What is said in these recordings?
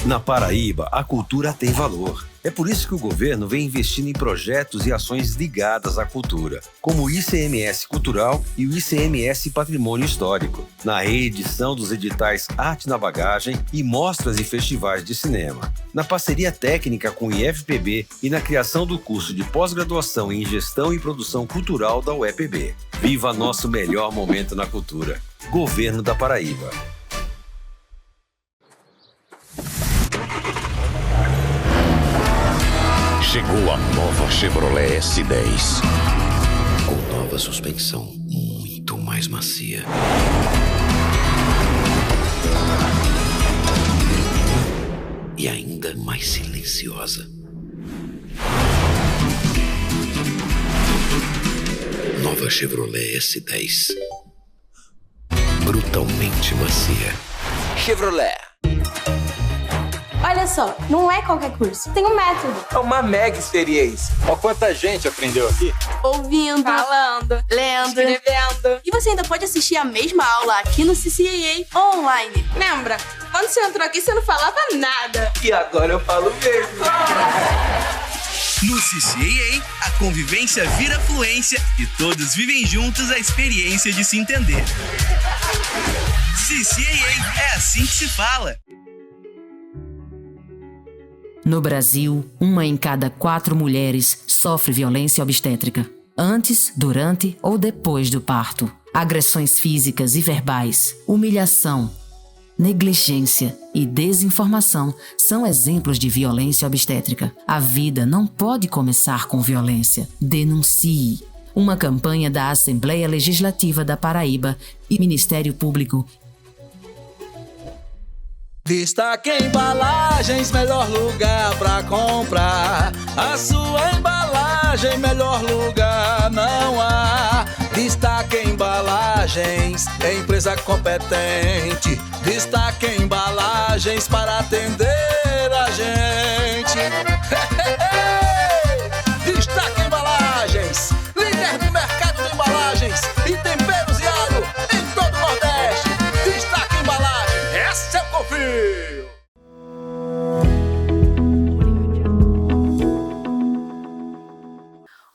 Na Paraíba, a cultura tem valor. É por isso que o governo vem investindo em projetos e ações ligadas à cultura, como o ICMS Cultural e o ICMS Patrimônio Histórico, na reedição dos editais Arte na Bagagem e mostras e festivais de cinema, na parceria técnica com o IFPB e na criação do curso de pós-graduação em Gestão e Produção Cultural da UEPB. Viva nosso melhor momento na cultura. Governo da Paraíba. Chegou a nova Chevrolet S10. Com nova suspensão muito mais macia. E ainda mais silenciosa. Nova Chevrolet S10. Brutalmente macia. Chevrolet. Olha só, não é qualquer curso, tem um método. É uma mega experiência. Ó, quanta gente aprendeu aqui. Ouvindo, falando, lendo, escrevendo. E você ainda pode assistir a mesma aula aqui no CCAA online. Lembra? Quando você entrou aqui, você não falava nada. E agora eu falo mesmo. No CCAA, a convivência vira fluência e todos vivem juntos a experiência de se entender. CCAA, é assim que se fala. No Brasil, 1 em cada 4 mulheres sofre violência obstétrica, antes, durante ou depois do parto. Agressões físicas e verbais, humilhação, negligência e desinformação são exemplos de violência obstétrica. A vida não pode começar com violência. Denuncie. Uma campanha da Assembleia Legislativa da Paraíba e Ministério Público. Destaque Embalagens, melhor lugar pra comprar. A sua embalagem, melhor lugar não há. Destaque Embalagens, empresa competente. Destaque Embalagens para atender a gente. Destaque Embalagens, líder do mercado de embalagens e temperos e água em todo o Nordeste. Destaque Embalagem, essa eu confio.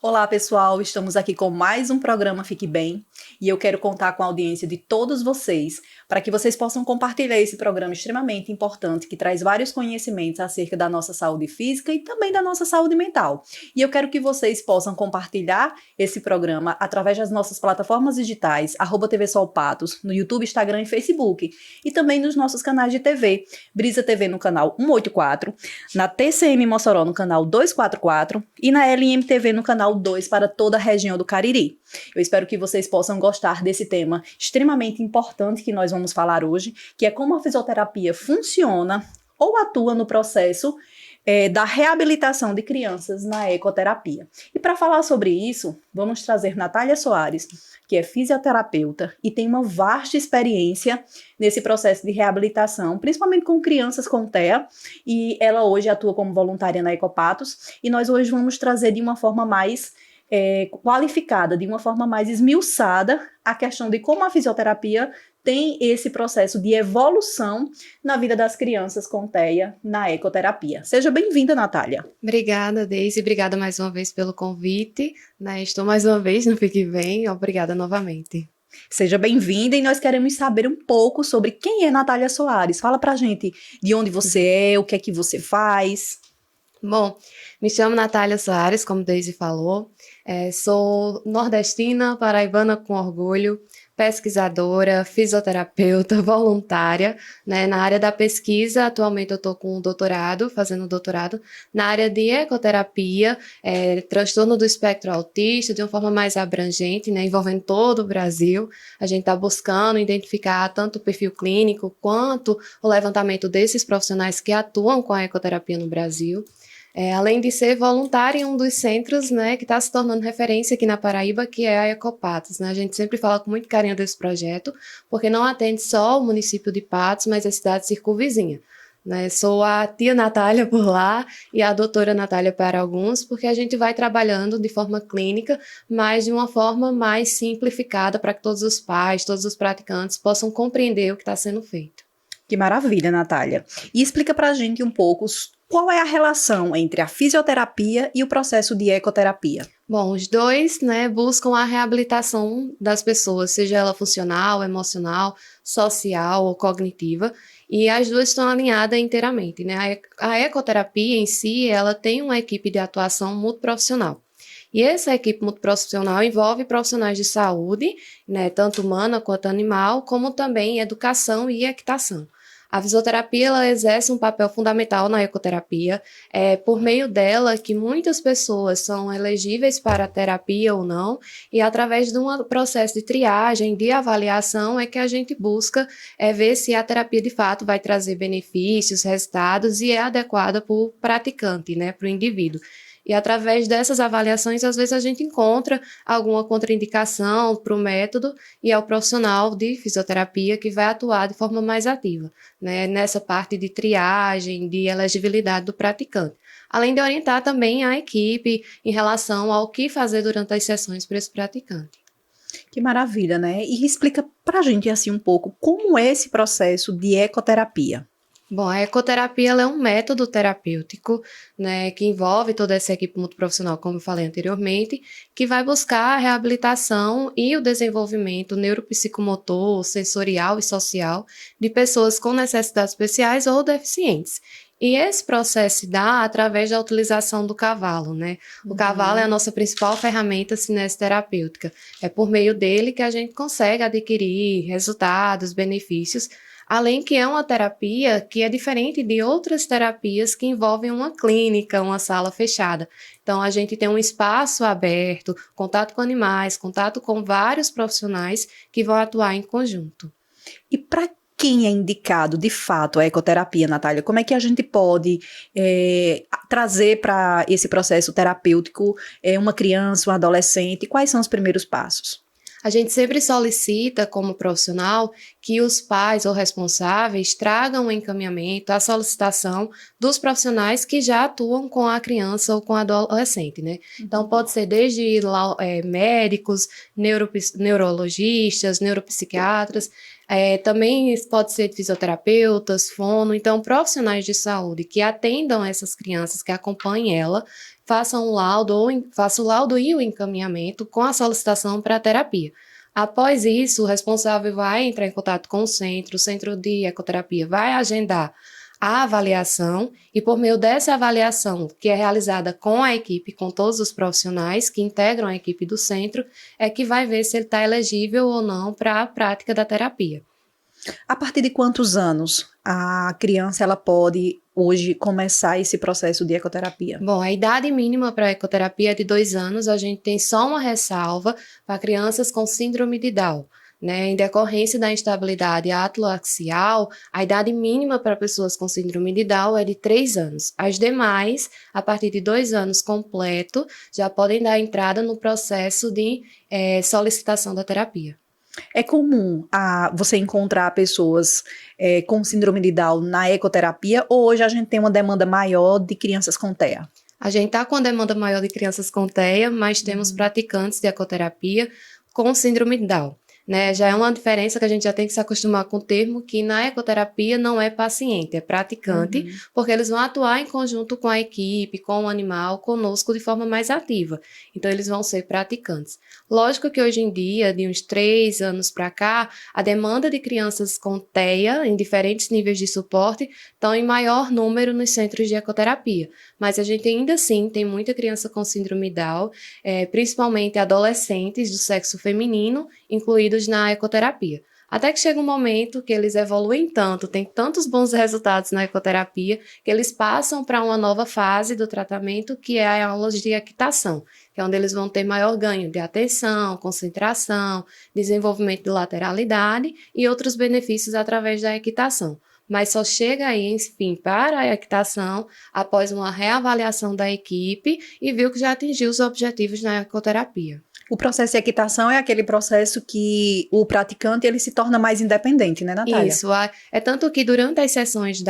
Olá pessoal, estamos aqui com mais um programa Fique Bem e eu quero contar com a audiência de todos vocês para que vocês possam compartilhar esse programa extremamente importante que traz vários conhecimentos acerca da nossa saúde física e também da nossa saúde mental. E eu quero que vocês possam compartilhar esse programa através das nossas plataformas digitais, @TV Sol Patos, no YouTube, Instagram e Facebook, e também nos nossos canais de TV, Brisa TV no canal 184, na TCM Mossoró no canal 244 e na LM TV no canal 2 para toda a região do Cariri. Eu espero que vocês possam gostar desse tema extremamente importante que nós vamos falar hoje, que é como a fisioterapia funciona ou atua no processo da reabilitação de crianças na ecoterapia. E para falar sobre isso, vamos trazer Natália Soares, que é fisioterapeuta e tem uma vasta experiência nesse processo de reabilitação, principalmente com crianças com TEA, e ela hoje atua como voluntária na Ecopatos, e nós hoje vamos trazer de uma forma mais qualificada, de uma forma mais esmiuçada, a questão de como a fisioterapia tem esse processo de evolução na vida das crianças com TEA na ecoterapia. Seja bem-vinda, Natália. Obrigada, Deise. Obrigada mais uma vez pelo convite. Estou mais uma vez no Fique Bem. Obrigada novamente. Seja bem-vinda e nós queremos saber um pouco sobre quem é Natália Soares. Fala pra gente de onde você é, o que é que você faz. Bom, me chamo Natália Soares, como Deise falou. Sou nordestina, paraibana com orgulho, pesquisadora, fisioterapeuta, voluntária, na área da pesquisa. Atualmente eu estou com doutorado, fazendo doutorado, na área de ecoterapia, transtorno do espectro autista, de uma forma mais abrangente, envolvendo todo o Brasil. A gente está buscando identificar tanto o perfil clínico quanto o levantamento desses profissionais que atuam com a ecoterapia no Brasil. Além de ser voluntária em um dos centros, que está se tornando referência aqui na Paraíba, que é a Ecopatos. A gente sempre fala com muito carinho desse projeto, porque não atende só o município de Patos, mas a cidade circunvizinha. Sou a tia Natália por lá e a doutora Natália para alguns, porque a gente vai trabalhando de forma clínica, mas de uma forma mais simplificada para que todos os pais, todos os praticantes possam compreender o que está sendo feito. Que maravilha, Natália. E explica pra gente um pouco qual é a relação entre a fisioterapia e o processo de ecoterapia. Bom, os dois, né, buscam a reabilitação das pessoas, seja ela funcional, emocional, social ou cognitiva, e as duas estão alinhadas inteiramente, né? A ecoterapia em si, ela tem uma equipe de atuação multiprofissional. E essa equipe multiprofissional envolve profissionais de saúde, né, tanto humana quanto animal, como também educação e equitação. A fisioterapia ela exerce um papel fundamental na ecoterapia, por meio dela que muitas pessoas são elegíveis para a terapia ou não, e através de um processo de triagem, de avaliação, é que a gente busca ver se a terapia de fato vai trazer benefícios, resultados e é adequada para o praticante, né, para o indivíduo. E através dessas avaliações, às vezes a gente encontra alguma contraindicação para o método e é o profissional de fisioterapia que vai atuar de forma mais ativa, né, nessa parte de triagem, de elegibilidade do praticante. Além de orientar também a equipe em relação ao que fazer durante as sessões para esse praticante. Que maravilha, né? E explica pra gente assim um pouco como é esse processo de ecoterapia. Bom, a ecoterapia ela é um método terapêutico, né, que envolve toda essa equipe multiprofissional, como eu falei anteriormente, que vai buscar a reabilitação e o desenvolvimento neuropsicomotor, sensorial e social de pessoas com necessidades especiais ou deficientes. E esse processo se dá através da utilização do cavalo, né? O cavalo é a nossa principal ferramenta cinesterapêutica. É por meio dele que a gente consegue adquirir resultados, benefícios, além que é uma terapia que é diferente de outras terapias que envolvem uma clínica, uma sala fechada. Então, a gente tem um espaço aberto, contato com animais, contato com vários profissionais que vão atuar em conjunto. E para quem é indicado, de fato, a ecoterapia, Natália? Como é que a gente pode trazer para esse processo terapêutico uma criança, um adolescente? Quais são os primeiros passos? A gente sempre solicita, como profissional, que os pais ou responsáveis tragam o encaminhamento, a solicitação dos profissionais que já atuam com a criança ou com o adolescente, né? Então, pode ser desde médicos, neurologistas, neuropsiquiatras, também pode ser fisioterapeutas, fono, então profissionais de saúde que atendam essas crianças, que acompanhem ela, façam o laudo e o encaminhamento com a solicitação para a terapia. Após isso, o responsável vai entrar em contato com o centro de ecoterapia vai agendar a avaliação e por meio dessa avaliação, que é realizada com a equipe, com todos os profissionais que integram a equipe do centro, é que vai ver se ele está elegível ou não para a prática da terapia. A partir de quantos anos a criança ela pode hoje começar esse processo de ecoterapia? Bom, a idade mínima para a ecoterapia é de 2 anos, a gente tem só uma ressalva para crianças com síndrome de Down. Né, em decorrência da instabilidade átalo-axial, a idade mínima para pessoas com síndrome de Down é de 3 anos. As demais, a partir de 2 anos completo, já podem dar entrada no processo de solicitação da terapia. É comum você encontrar pessoas com síndrome de Down na ecoterapia ou hoje a gente tem uma demanda maior de crianças com TEA? A gente está com a demanda maior de crianças com TEA, mas temos praticantes de ecoterapia com síndrome de Down. Né, já é uma diferença que a gente já tem que se acostumar com o termo que na ecoterapia não é paciente, é praticante, porque eles vão atuar em conjunto com a equipe, com o animal, conosco de forma mais ativa. Então, eles vão ser praticantes. Lógico que hoje em dia, de uns 3 anos para cá, a demanda de crianças com TEA, em diferentes níveis de suporte, estão em maior número nos centros de ecoterapia. Mas a gente ainda assim tem muita criança com síndrome Down, principalmente adolescentes do sexo feminino, incluídos na ecoterapia. Até que chega um momento que eles evoluem tanto, têm tantos bons resultados na ecoterapia, que eles passam para uma nova fase do tratamento, que é a aula de equitação, que é onde eles vão ter maior ganho de atenção, concentração, desenvolvimento de lateralidade e outros benefícios através da equitação. Mas só chega aí, enfim, para a equitação após uma reavaliação da equipe e viu que já atingiu os objetivos na ecoterapia. O processo de equitação é aquele processo que o praticante ele se torna mais independente, né, Natália? Isso, é tanto que durante as sessões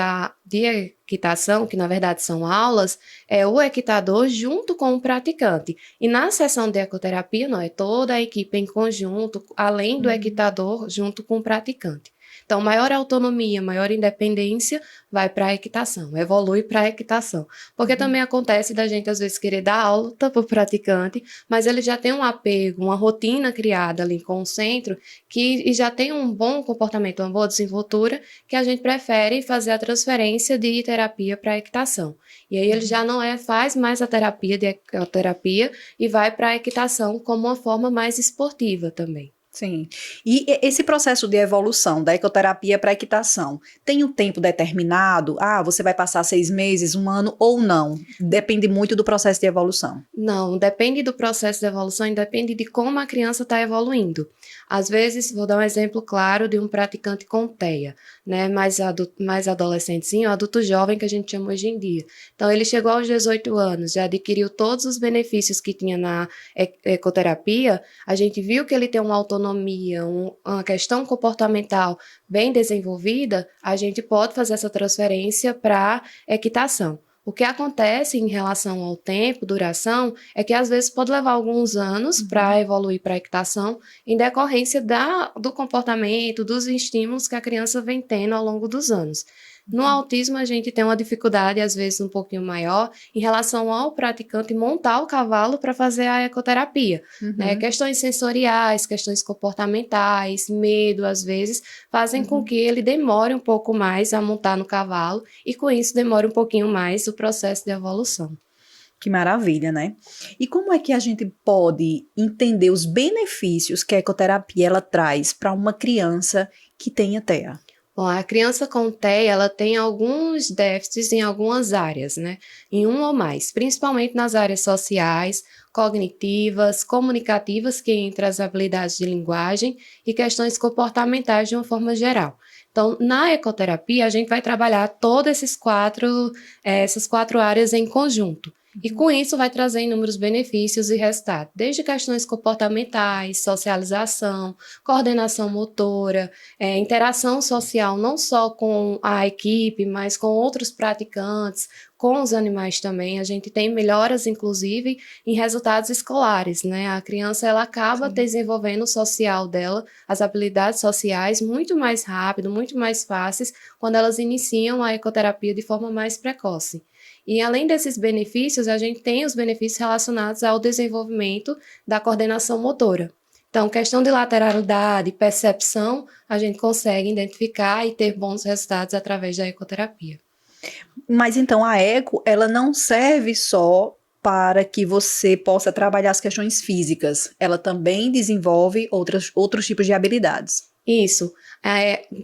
de equitação, que na verdade são aulas, é o equitador junto com o praticante. E na sessão de ecoterapia, não, é toda a equipe em conjunto, além do equitador junto com o praticante. Então, maior autonomia, maior independência vai para a equitação, evolui para a equitação. Porque também acontece da gente, às vezes, querer dar aula para o praticante, mas ele já tem um apego, uma rotina criada ali com o centro, e já tem um bom comportamento, uma boa desenvoltura, que a gente prefere fazer a transferência de terapia para a equitação. E aí ele já não faz mais a terapia de ecoterapia e vai para a equitação como uma forma mais esportiva também. Sim. E esse processo de evolução da ecoterapia para a equitação, tem um tempo determinado? Ah, você vai passar 6 meses, 1 ano ou não? Depende muito do processo de evolução. Não, depende do processo de evolução e depende de como a criança está evoluindo. Às vezes, vou dar um exemplo claro de um praticante com TEA, né, mais adolescentezinho, adulto jovem que a gente chama hoje em dia. Então, ele chegou aos 18 anos, já adquiriu todos os benefícios que tinha na ecoterapia, a gente viu que ele tem uma autonomia, uma questão comportamental bem desenvolvida, a gente pode fazer essa transferência para equitação. O que acontece em relação ao tempo, duração, é que às vezes pode levar alguns anos para evoluir para a equitação, em decorrência do comportamento, dos estímulos que a criança vem tendo ao longo dos anos. No autismo, a gente tem uma dificuldade, às vezes, um pouquinho maior, em relação ao praticante montar o cavalo para fazer a ecoterapia. Né? Questões sensoriais, questões comportamentais, medo, às vezes, fazem com que ele demore um pouco mais a montar no cavalo e, com isso, demore um pouquinho mais o processo de evolução. Que maravilha, né? E como é que a gente pode entender os benefícios que a ecoterapia ela traz para uma criança que tenha TEA? Bom, a criança com TEA, ela tem alguns déficits em algumas áreas, né? Em um ou mais, principalmente nas áreas sociais, cognitivas, comunicativas, que entre as habilidades de linguagem e questões comportamentais de uma forma geral. Então, na ecoterapia, a gente vai trabalhar todas essas quatro áreas em conjunto. E com isso vai trazer inúmeros benefícios e resultados, desde questões comportamentais, socialização, coordenação motora, interação social não só com a equipe, mas com outros praticantes, com os animais também. A gente tem melhoras, inclusive, em resultados escolares, né? A criança, ela acaba desenvolvendo o social dela, as habilidades sociais, muito mais rápido, muito mais fáceis, quando elas iniciam a ecoterapia de forma mais precoce. E além desses benefícios, a gente tem os benefícios relacionados ao desenvolvimento da coordenação motora. Então, questão de lateralidade, percepção, a gente consegue identificar e ter bons resultados através da ecoterapia. Mas então a eco, ela não serve só para que você possa trabalhar as questões físicas, ela também desenvolve outros tipos de habilidades. Isso.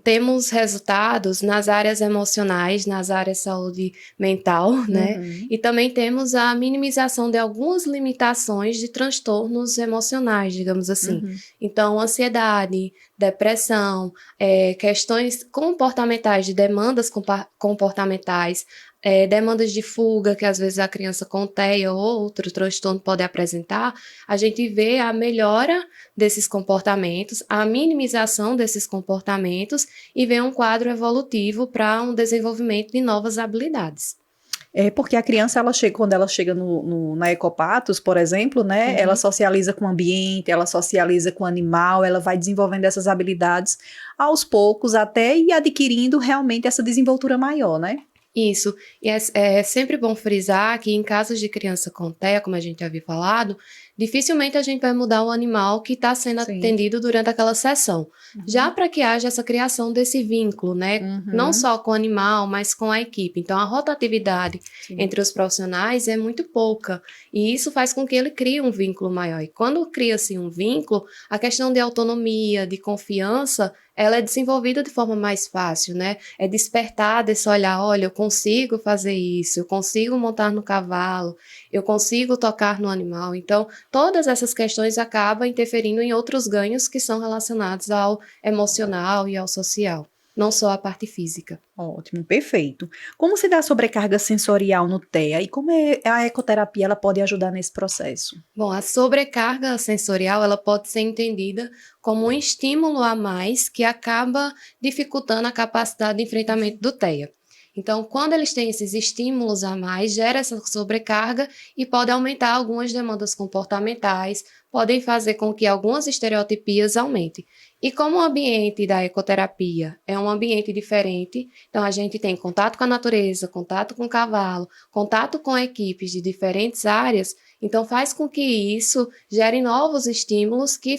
Temos resultados nas áreas emocionais, nas áreas de saúde mental, né? E também temos a minimização de algumas limitações de transtornos emocionais, digamos assim. Então, ansiedade, depressão, questões comportamentais, de demandas comportamentais, demandas de fuga, que às vezes a criança com TEA ou outro transtorno pode apresentar, a gente vê a melhora desses comportamentos, a minimização desses comportamentos e vê um quadro evolutivo para um desenvolvimento de novas habilidades. Porque a criança, quando ela chega na Ecopatos, por exemplo, né, ela socializa com o ambiente, ela socializa com o animal, ela vai desenvolvendo essas habilidades aos poucos até ir adquirindo realmente essa desenvoltura maior, né? Isso, e é sempre bom frisar que em casos de criança com TEA, como a gente havia falado, dificilmente a gente vai mudar o animal que está sendo atendido durante aquela sessão. Já para que haja essa criação desse vínculo, né? Não só com o animal, mas com a equipe. Então, a rotatividade entre os profissionais é muito pouca. E isso faz com que ele crie um vínculo maior. E quando cria-se um vínculo, a questão de autonomia, de confiança, ela é desenvolvida de forma mais fácil, né? É despertar desse olhar, olha, eu consigo fazer isso, eu consigo montar no cavalo, eu consigo tocar no animal. Então, todas essas questões acabam interferindo em outros ganhos que são relacionados ao emocional e ao social, não só a parte física. Ótimo, perfeito. Como se dá a sobrecarga sensorial no TEA e como a ecoterapia ela pode ajudar nesse processo? Bom, a sobrecarga sensorial ela pode ser entendida como um estímulo a mais que acaba dificultando a capacidade de enfrentamento do TEA. Então, quando eles têm esses estímulos a mais, gera essa sobrecarga e pode aumentar algumas demandas comportamentais, podem fazer com que algumas estereotipias aumentem. E como o ambiente da ecoterapia é um ambiente diferente, então a gente tem contato com a natureza, contato com o cavalo, contato com equipes de diferentes áreas, então faz com que isso gere novos estímulos que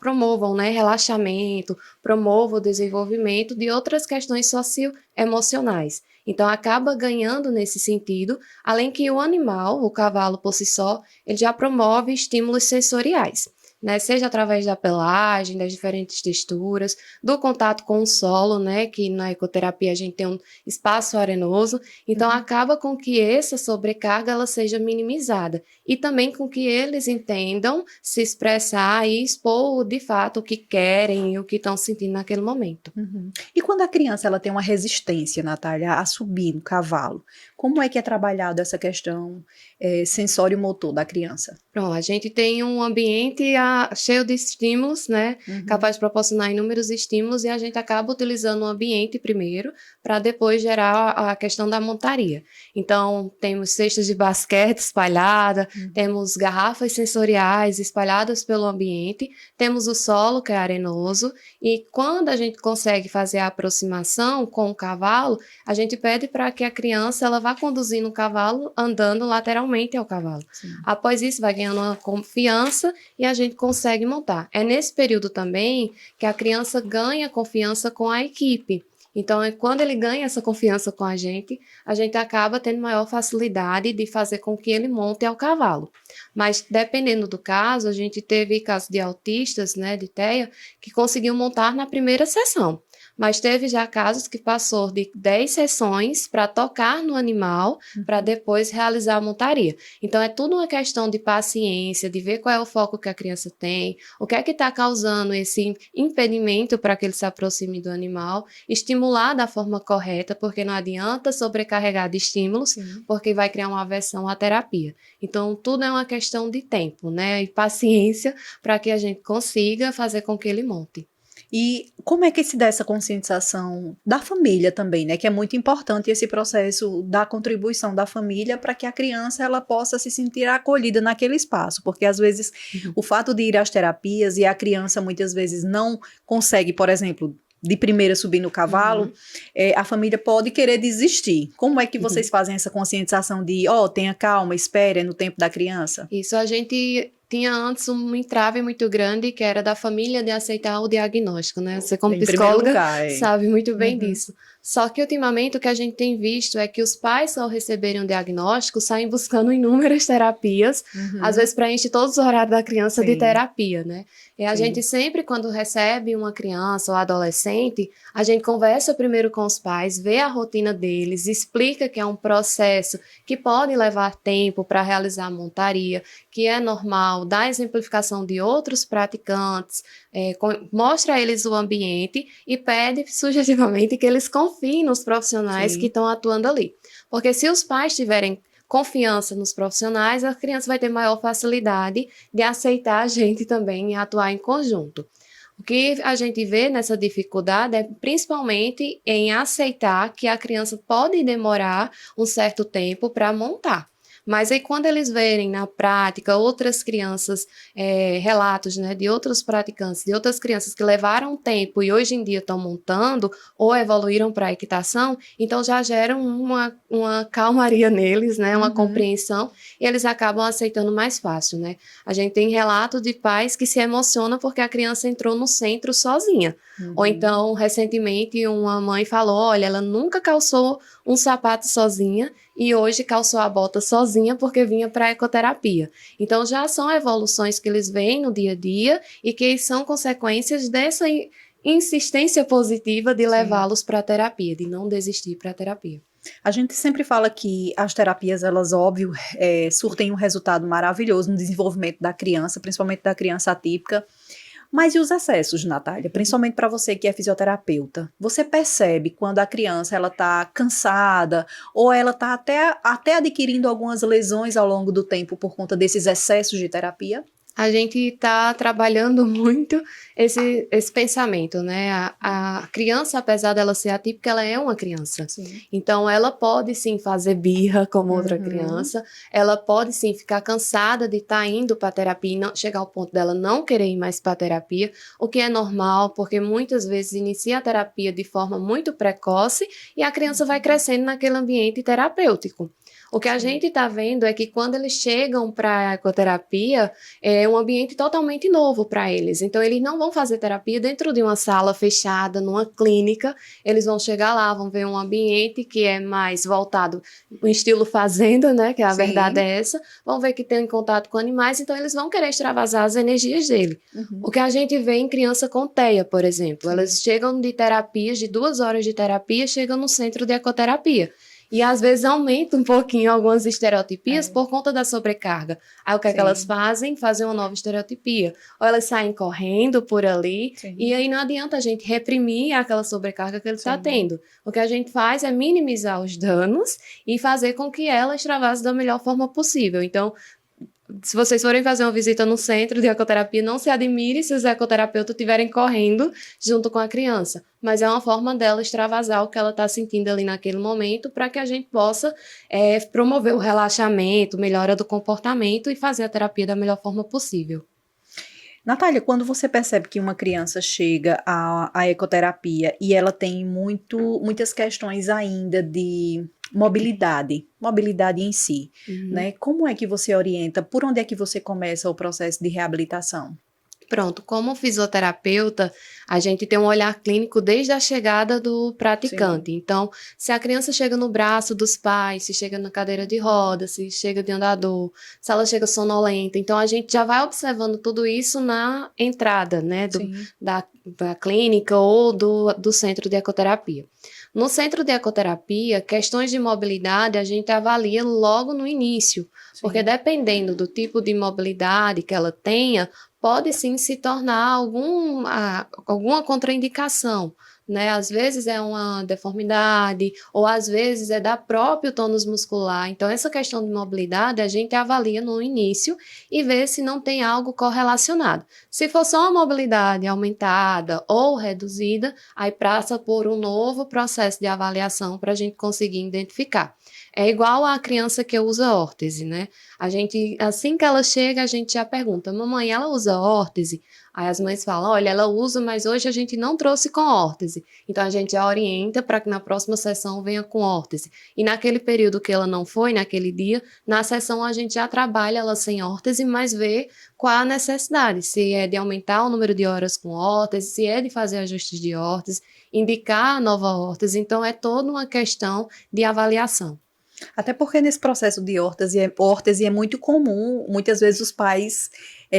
promovam, né, relaxamento, promovam o desenvolvimento de outras questões socioemocionais. Então acaba ganhando nesse sentido, além que o animal, o cavalo por si só, ele já promove estímulos sensoriais, né? Seja através da pelagem, das diferentes texturas, do contato com o solo, né? Que na ecoterapia a gente tem um espaço arenoso, então acaba com que essa sobrecarga ela seja minimizada e também com que eles entendam se expressar e expor de fato o que querem e o que estão sentindo naquele momento. E quando a criança ela tem uma resistência, Natália, a subir no cavalo, como é que é trabalhado essa questão sensório-motor da criança? Pronto, a gente tem um ambiente cheio de estímulos, né? Capaz de proporcionar inúmeros estímulos e a gente acaba utilizando o ambiente primeiro para depois gerar a questão da montaria. Então, temos cestas de basquete espalhadas, temos garrafas sensoriais espalhadas pelo ambiente, temos o solo que é arenoso e quando a gente consegue fazer a aproximação com o cavalo, a gente pede para que a criança ela vá conduzindo o cavalo andando lateralmente ao cavalo. Sim. Após isso, vai ganhando uma confiança e a gente consegue montar. É nesse período também que a criança ganha confiança com a equipe. Então, quando ele ganha essa confiança com a gente acaba tendo maior facilidade de fazer com que ele monte ao cavalo. Mas, dependendo do caso, a gente teve casos de autistas, né, de TEA, que conseguiu montar na primeira sessão. Mas teve já casos que passou de 10 sessões para tocar no animal, para depois realizar a montaria. Então, é tudo uma questão de paciência, de ver qual é o foco que a criança tem, o que é que está causando esse impedimento para que ele se aproxime do animal, estimular da forma correta, porque não adianta sobrecarregar de estímulos, porque vai criar uma aversão à terapia. Então, tudo é uma questão de tempo, né, e paciência para que a gente consiga fazer com que ele monte. E como é que se dá essa conscientização da família também, né? Que é muito importante esse processo da contribuição da família para que a criança ela possa se sentir acolhida naquele espaço, porque às vezes o fato de ir às terapias e a criança muitas vezes não consegue, por exemplo, de primeira subir no cavalo, a família pode querer desistir. Como é que vocês fazem essa conscientização de, tenha calma, espere, é no tempo da criança? Isso, a gente tinha antes um entrave muito grande que era da família de aceitar o diagnóstico, né? Você como psicóloga sabe muito bem disso. Só que ultimamente o que a gente tem visto é que os pais ao receberem um diagnóstico saem buscando inúmeras terapias, às vezes preenche todos os horários da criança de terapia, né? E a gente sempre quando recebe uma criança ou adolescente, a gente conversa primeiro com os pais, vê a rotina deles, explica que é um processo que pode levar tempo para realizar a montaria, que é normal, dá exemplificação de outros praticantes, mostra a eles o ambiente e pede sugestivamente que eles confiem nos profissionais que estão atuando ali. Porque se os pais tiverem confiança nos profissionais, a criança vai ter maior facilidade de aceitar a gente também e atuar em conjunto. O que a gente vê nessa dificuldade é principalmente em aceitar que a criança pode demorar um certo tempo para montar. Mas aí quando eles verem na prática outras crianças, relatos, né, de outros praticantes, de outras crianças que levaram tempo e hoje em dia estão montando ou evoluíram para a equitação, então já geram uma calmaria neles, né, uma compreensão e eles acabam aceitando mais fácil, né. A gente tem relatos de pais que se emocionam porque a criança entrou no centro sozinha. Ou então, recentemente, uma mãe falou, olha, ela nunca calçou um sapato sozinha e hoje calçou a bota sozinha porque vinha para a ecoterapia. Então, já são evoluções que eles veem no dia a dia e que são consequências dessa insistência positiva de levá-los para a terapia, de não desistir para a terapia. A gente sempre fala que as terapias, elas, óbvio, surtem um resultado maravilhoso no desenvolvimento da criança, principalmente da criança atípica. Mas e os excessos, Natália? Principalmente para você que é fisioterapeuta. Você percebe quando a criança ela está cansada ou ela está até adquirindo algumas lesões ao longo do tempo por conta desses excessos de terapia? A gente está trabalhando muito esse pensamento, né? A criança, apesar dela ser atípica, ela é uma criança. Sim. Então, ela pode sim fazer birra como outra criança, ela pode sim ficar cansada de estar indo para terapia e não, chegar ao ponto dela não querer ir mais para terapia, o que é normal, porque muitas vezes inicia a terapia de forma muito precoce e a criança vai crescendo naquele ambiente terapêutico. O que a gente está vendo é que quando eles chegam para a ecoterapia, é um ambiente totalmente novo para eles. Então, eles não vão fazer terapia dentro de uma sala fechada, numa clínica. Eles vão chegar lá, vão ver um ambiente que é mais voltado no estilo fazenda, né? Que a verdade é essa. Vão ver que tem contato com animais, então eles vão querer extravasar as energias dele. O que a gente vê em criança com TEA, por exemplo. Elas chegam de terapias, de 2 horas de terapia, chegam no centro de ecoterapia. E às vezes aumenta um pouquinho algumas estereotipias por conta da sobrecarga. Aí o que é que elas fazem? Fazem uma nova estereotipia. Ou elas saem correndo por ali, e aí não adianta a gente reprimir aquela sobrecarga que ele está tendo. O que a gente faz é minimizar os danos e fazer com que ela extravase da melhor forma possível. Então, se vocês forem fazer uma visita no centro de ecoterapia, não se admire se os ecoterapeutas estiverem correndo junto com a criança. Mas é uma forma dela extravasar o que ela está sentindo ali naquele momento para que a gente possa promover o relaxamento, melhora do comportamento e fazer a terapia da melhor forma possível. Natália, quando você percebe que uma criança chega à ecoterapia e ela tem muitas questões ainda de mobilidade em si, né? Como é que você orienta? Por onde é que você começa o processo de reabilitação? Pronto, como fisioterapeuta, a gente tem um olhar clínico desde a chegada do praticante. Então, se a criança chega no braço dos pais, se chega na cadeira de rodas, se chega de andador, se ela chega sonolenta, então a gente já vai observando tudo isso na entrada, né, da clínica ou do centro de ecoterapia. No centro de ecoterapia, questões de mobilidade a gente avalia logo no início, porque dependendo do tipo de mobilidade que ela tenha, pode sim se tornar alguma contraindicação, né? Às vezes é uma deformidade, ou às vezes é da próprio tônus muscular. Então, essa questão de mobilidade a gente avalia no início e vê se não tem algo correlacionado. Se for só uma mobilidade aumentada ou reduzida, aí passa por um novo processo de avaliação para a gente conseguir identificar. É igual a criança que usa órtese, né? A gente, assim que ela chega, a gente já pergunta, mamãe, ela usa órtese? Aí as mães falam, olha, ela usa, mas hoje a gente não trouxe com órtese. Então a gente já orienta para que na próxima sessão venha com órtese. E naquele período que ela não foi, naquele dia, na sessão a gente já trabalha ela sem órtese, mas vê qual a necessidade. Se é de aumentar o número de horas com órtese, se é de fazer ajustes de órtese, indicar a nova órtese. Então é toda uma questão de avaliação. Até porque nesse processo de órtese é muito comum, muitas vezes os pais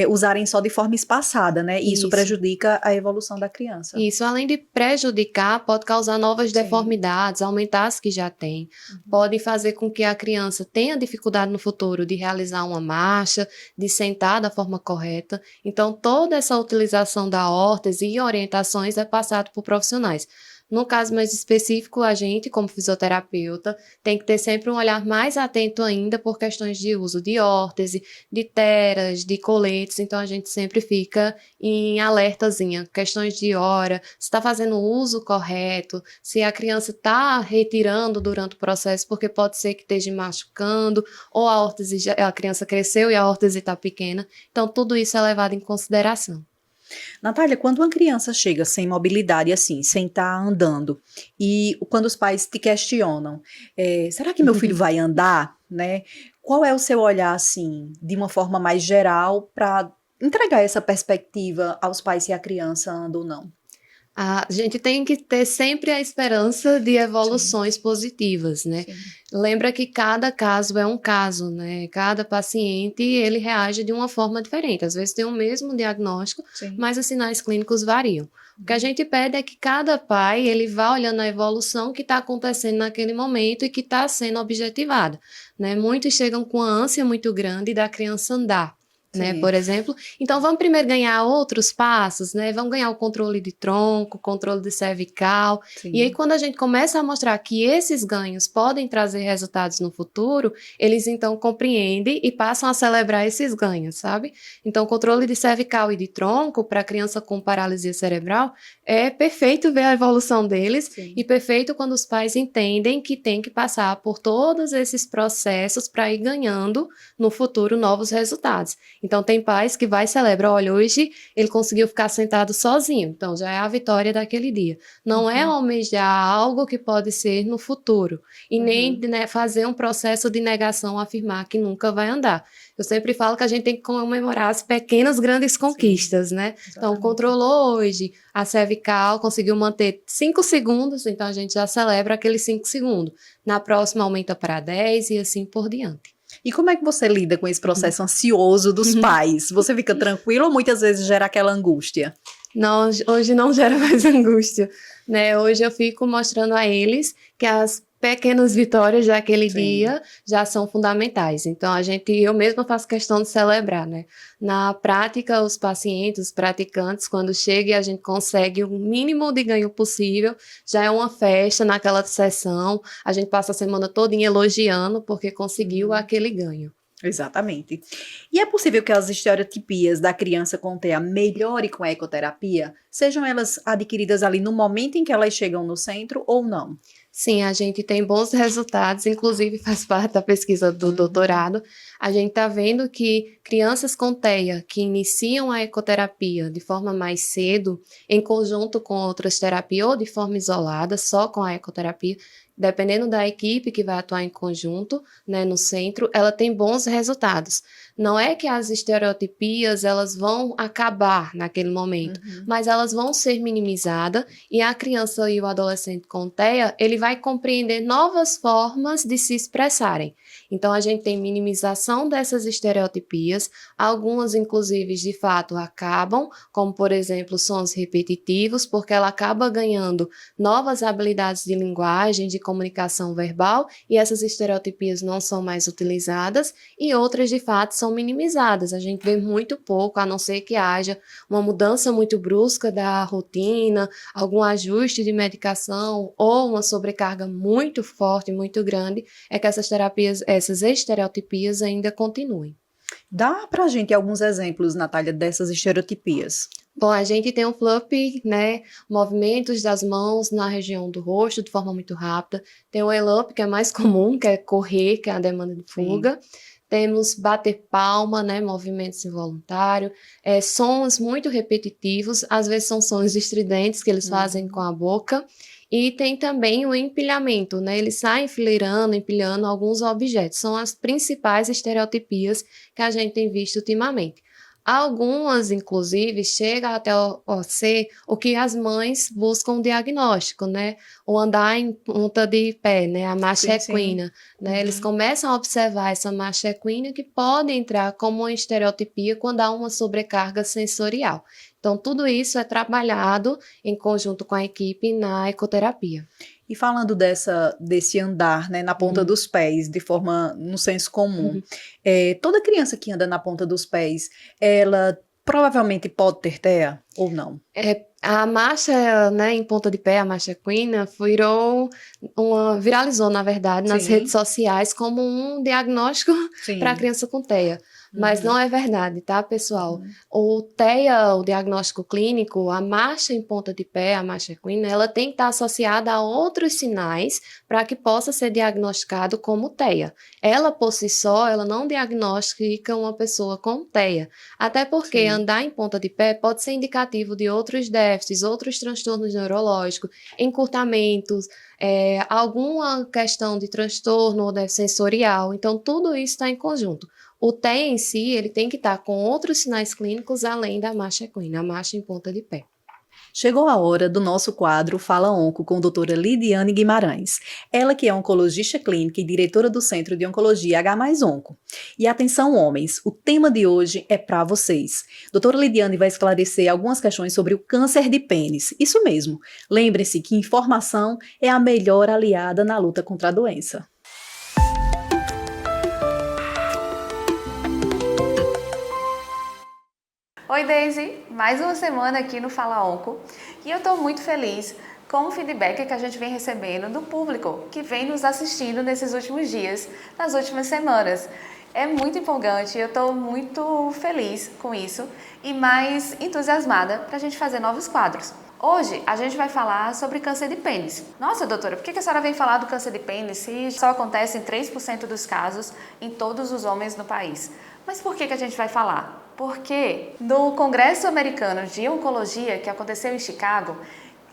usarem só de forma espaçada, né? E isso prejudica a evolução da criança. Isso, além de prejudicar, pode causar novas deformidades, aumentar as que já tem. Pode fazer com que a criança tenha dificuldade no futuro de realizar uma marcha, de sentar da forma correta. Então, toda essa utilização da órtese e orientações é passado por profissionais. No caso mais específico, a gente, como fisioterapeuta, tem que ter sempre um olhar mais atento ainda por questões de uso de órtese, de teras, de coletes, então a gente sempre fica em alertazinha, questões de hora, se está fazendo o uso correto, se a criança está retirando durante o processo, porque pode ser que esteja machucando, ou a criança cresceu e a órtese está pequena, então tudo isso é levado em consideração. Natália, quando uma criança chega sem mobilidade, assim, sem estar andando, e quando os pais te questionam, será que meu filho vai andar, né? Qual é o seu olhar, assim, de uma forma mais geral, para entregar essa perspectiva aos pais se a criança anda ou não? A gente tem que ter sempre a esperança de evoluções positivas, né? Lembra que cada caso é um caso, né? Cada paciente, ele reage de uma forma diferente. Às vezes tem o mesmo diagnóstico, mas os sinais clínicos variam. O que a gente pede é que cada pai, ele vá olhando a evolução que está acontecendo naquele momento e que está sendo objetivada, né? Muitos chegam com uma ânsia muito grande da criança andar. né, Sim. por exemplo. Então, vamos primeiro ganhar outros passos, né? Vamos ganhar o controle de tronco, controle de cervical. Sim. E aí, quando a gente começa a mostrar que esses ganhos podem trazer resultados no futuro, eles então compreendem e passam a celebrar esses ganhos, sabe? Então, controle de cervical e de tronco para criança com paralisia cerebral é perfeito ver a evolução deles. Sim. E perfeito quando os pais entendem que tem que passar por todos esses processos para ir ganhando no futuro novos resultados. Então, tem pais que vai celebrar, olha, hoje ele conseguiu ficar sentado sozinho, então já é a vitória daquele dia. Não é almejar algo que pode ser no futuro, e nem, né, fazer um processo de negação, afirmar que nunca vai andar. Eu sempre falo que a gente tem que comemorar as pequenas, grandes conquistas, né? Então, controlou hoje a cervical, conseguiu manter 5 segundos, então a gente já celebra aqueles 5 segundos. Na próxima aumenta para 10 e assim por diante. E como é que você lida com esse processo ansioso dos pais? Você fica tranquilo ou muitas vezes gera aquela angústia? Não, hoje não gera mais angústia, né? Hoje eu fico mostrando a eles que as pequenas vitórias daquele dia já são fundamentais. Então, eu mesma faço questão de celebrar, né? Na prática, os pacientes, os praticantes, quando chegam e a gente consegue o mínimo de ganho possível, já é uma festa naquela sessão, a gente passa a semana todinha elogiando porque conseguiu aquele ganho. Exatamente. E é possível que as estereotipias da criança com TEA melhore com a ecoterapia? Sejam elas adquiridas ali no momento em que elas chegam no centro ou não? Sim, a gente tem bons resultados, inclusive faz parte da pesquisa do doutorado. A gente está vendo que crianças com TEA que iniciam a ecoterapia de forma mais cedo, em conjunto com outras terapias ou de forma isolada, só com a ecoterapia, dependendo da equipe que vai atuar em conjunto, né, no centro, ela tem bons resultados. Não é que as estereotipias elas vão acabar naquele momento, mas elas vão ser minimizadas e a criança e o adolescente com TEA, ele vai compreender novas formas de se expressarem. Então, a gente tem minimização dessas estereotipias, algumas, inclusive, de fato, acabam, como, por exemplo, sons repetitivos, porque ela acaba ganhando novas habilidades de linguagem, de comunicação verbal, e essas estereotipias não são mais utilizadas, e outras, de fato, são minimizadas. A gente vê muito pouco, a não ser que haja uma mudança muito brusca da rotina, algum ajuste de medicação, ou uma sobrecarga muito forte, muito grande, é que essas estereotipias ainda continuem. Dá pra gente alguns exemplos, Natália, dessas estereotipias? Bom, a gente tem um flip, né, movimentos das mãos na região do rosto de forma muito rápida. Tem o elope, que é mais comum, que é correr, que é a demanda de fuga. Sim. Temos bater palma, né, movimentos involuntários, sons muito repetitivos, às vezes são sons estridentes que eles fazem com a boca. E tem também o empilhamento, né? Eles saem enfileirando, empilhando alguns objetos. São as principais estereotipias que a gente tem visto ultimamente. Algumas, inclusive, chegam até ser o que as mães buscam diagnóstico, né? O andar em ponta de pé, né? A marcha equina, né? Eles começam a observar essa marcha equina que pode entrar como uma estereotipia quando há uma sobrecarga sensorial. Então, tudo isso é trabalhado em conjunto com a equipe na ecoterapia. E falando desse andar, né, na ponta dos pés, de forma, no senso comum, toda criança que anda na ponta dos pés, ela provavelmente pode ter TEA ou não? A marcha, né, em ponta de pé, a marcha equina, viralizou, na verdade, nas redes sociais como um diagnóstico para a criança com TEA. Mas não é verdade, tá, pessoal? O TEA, o diagnóstico clínico, a marcha em ponta de pé, a marcha equina, ela tem que estar associada a outros sinais para que possa ser diagnosticado como TEA. Ela, por si só, ela não diagnostica uma pessoa com TEA. Até porque andar em ponta de pé pode ser indicativo de outros déficits, outros transtornos neurológicos, encurtamentos, alguma questão de transtorno ou déficit sensorial. Então, tudo isso está em conjunto. O TEA em si, ele tem que estar com outros sinais clínicos além da marcha equina, a marcha em ponta de pé. Chegou a hora do nosso quadro Fala Onco com a doutora Lidiane Guimarães. Ela que é oncologista clínica e diretora do Centro de Oncologia H+Onco. E atenção, homens, o tema de hoje é para vocês. Doutora Lidiane vai esclarecer algumas questões sobre o câncer de pênis. Isso mesmo, lembre-se que informação é a melhor aliada na luta contra a doença. Oi, Daisy! Mais uma semana aqui no Fala Onco e eu estou muito feliz com o feedback que a gente vem recebendo do público que vem nos assistindo nesses últimos dias, nas últimas semanas. É muito empolgante, eu estou muito feliz com isso e mais entusiasmada para a gente fazer novos quadros. Hoje a gente vai falar sobre câncer de pênis. Nossa, doutora, por que a senhora vem falar do câncer de pênis se só acontece em 3% dos casos em todos os homens no país? Mas por que a gente vai falar? Porque no Congresso Americano de Oncologia, que aconteceu em Chicago,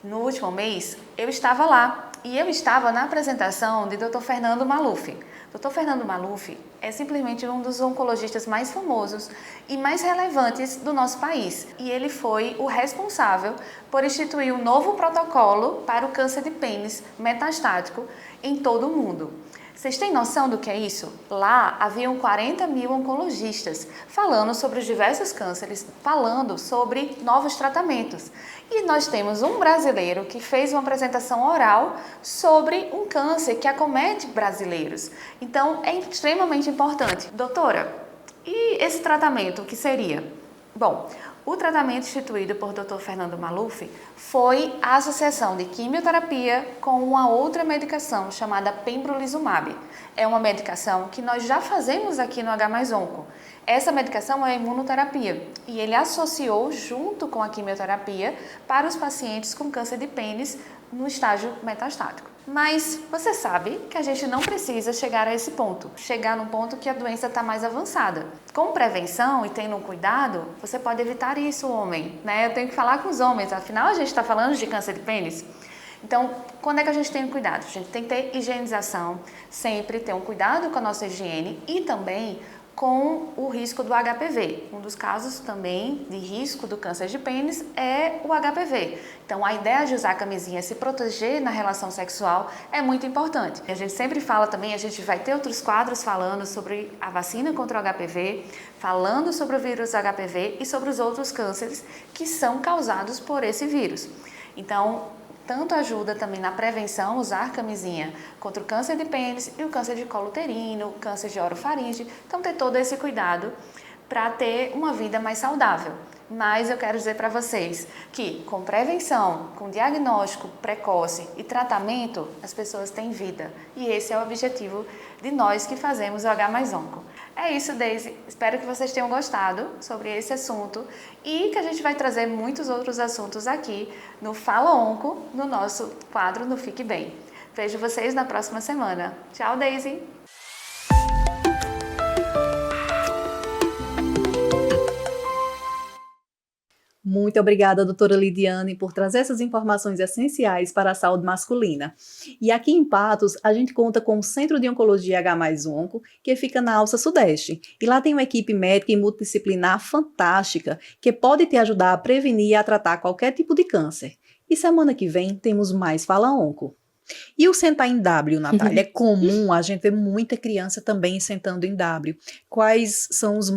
no último mês, eu estava lá e eu estava na apresentação de Dr. Fernando Maluf. Dr. Fernando Maluf é simplesmente um dos oncologistas mais famosos e mais relevantes do nosso país. E ele foi o responsável por instituir um novo protocolo para o câncer de pênis metastático em todo o mundo. Vocês têm noção do que é isso? Lá haviam 40 mil oncologistas falando sobre os diversos cânceres, falando sobre novos tratamentos. E nós temos um brasileiro que fez uma apresentação oral sobre um câncer que acomete brasileiros. Então, é extremamente importante. Doutora, e esse tratamento, o que seria? Bom, o tratamento instituído por Dr. Fernando Maluf foi a associação de quimioterapia com uma outra medicação chamada pembrolizumab. É uma medicação que nós já fazemos aqui no H+Onco. Essa medicação é a imunoterapia e ele associou junto com a quimioterapia para os pacientes com câncer de pênis no estágio metastático. Mas você sabe que a gente não precisa chegar a esse ponto, chegar num ponto que a doença está mais avançada. Com prevenção e tendo um cuidado, você pode evitar isso, homem, né? Eu tenho que falar com os homens, afinal a gente está falando de câncer de pênis. Então, quando é que a gente tem cuidado? A gente tem que ter higienização, sempre ter um cuidado com a nossa higiene e também com o risco do HPV. Um dos casos também de risco do câncer de pênis é o HPV. Então, a ideia de usar a camisinha, se proteger na relação sexual é muito importante. A gente sempre fala também, a gente vai ter outros quadros falando sobre a vacina contra o HPV, falando sobre o vírus HPV e sobre os outros cânceres que são causados por esse vírus. Então, tanto ajuda também na prevenção, usar camisinha contra o câncer de pênis e o câncer de colo uterino, câncer de orofaringe. Então, ter todo esse cuidado para ter uma vida mais saudável. Mas eu quero dizer para vocês que com prevenção, com diagnóstico precoce e tratamento, as pessoas têm vida. E esse é o objetivo de nós que fazemos o H+Onco. É isso, Daisy. Espero que vocês tenham gostado sobre esse assunto e que a gente vai trazer muitos outros assuntos aqui no Fala Onco, no nosso quadro no Fique Bem. Vejo vocês na próxima semana. Tchau, Daisy! Muito obrigada, doutora Lidiane, por trazer essas informações essenciais para a saúde masculina. E aqui em Patos, a gente conta com o Centro de Oncologia H+Onco, que fica na Alça Sudeste. E lá tem uma equipe médica e multidisciplinar fantástica, que pode te ajudar a prevenir e a tratar qualquer tipo de câncer. E semana que vem temos mais Fala Onco. E o sentar em W, Natália? É comum a gente ver muita criança também sentando em W. Quais são os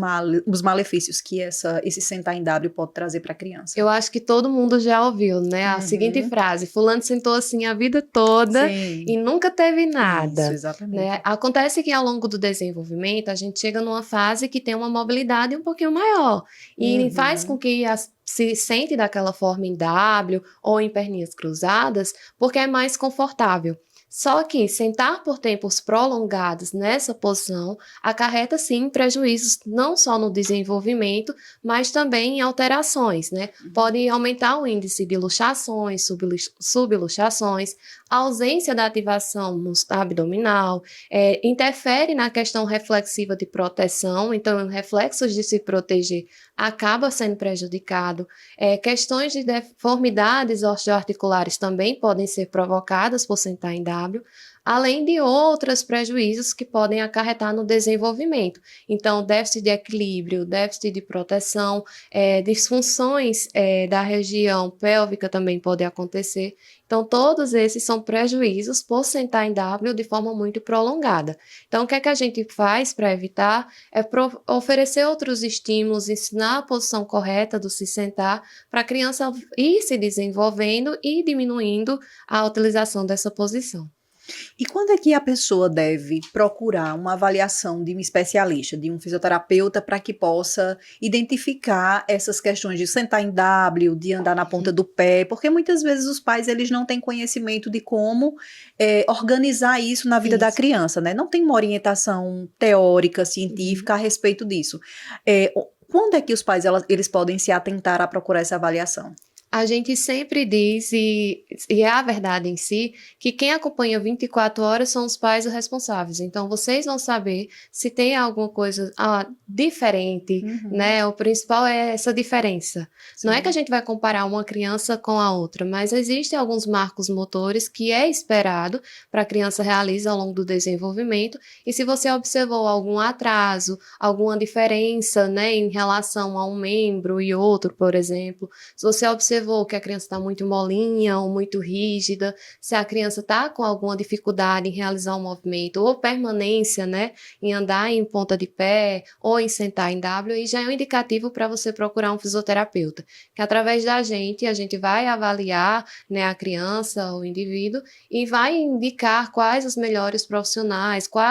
malefícios que esse sentar em W pode trazer para a criança? Eu acho que todo mundo já ouviu, né? A seguinte frase: fulano sentou assim a vida toda e nunca teve nada. Isso, exatamente. Né? Acontece que ao longo do desenvolvimento a gente chega numa fase que tem uma mobilidade um pouquinho maior e faz com que se sente daquela forma em W ou em perninhas cruzadas, porque é mais confortável. Só que sentar por tempos prolongados nessa posição acarreta, sim, prejuízos não só no desenvolvimento, mas também em alterações, né? Pode aumentar o índice de luxações, subluxações, a ausência da ativação abdominal, interfere na questão reflexiva de proteção, então reflexos de se proteger acaba sendo prejudicado. Questões de deformidades osteoarticulares também podem ser provocadas por sentar em W, além de outros prejuízos que podem acarretar no desenvolvimento. Então, déficit de equilíbrio, déficit de proteção, disfunções da região pélvica também podem acontecer. Então, todos esses são prejuízos por sentar em W de forma muito prolongada. Então, o que é que a gente faz para evitar? Oferecer outros estímulos, ensinar a posição correta do se sentar para a criança ir se desenvolvendo e diminuindo a utilização dessa posição. E quando é que a pessoa deve procurar uma avaliação de um especialista, de um fisioterapeuta, para que possa identificar essas questões de sentar em W, de andar na ponta do pé? Porque muitas vezes os pais eles não têm conhecimento de como organizar isso na vida da criança, né? Não tem uma orientação teórica, científica a respeito disso. Quando é que os pais eles podem se atentar a procurar essa avaliação? A gente sempre diz, e é a verdade em si, que quem acompanha 24 horas são os pais os responsáveis. Então, vocês vão saber se tem alguma coisa diferente, né? O principal é essa diferença. Sim. Não é que a gente vai comparar uma criança com a outra, mas existem alguns marcos motores que é esperado para a criança realizar ao longo do desenvolvimento. E se você observou algum atraso, alguma diferença, né, em relação a um membro e outro, por exemplo, se você observou que a criança está muito molinha ou muito rígida, se a criança está com alguma dificuldade em realizar um movimento ou permanência, né, em andar em ponta de pé ou em sentar em W, e já é um indicativo para você procurar um fisioterapeuta, que através da gente, a gente vai avaliar, né, a criança, o indivíduo, e vai indicar quais os melhores profissionais, qual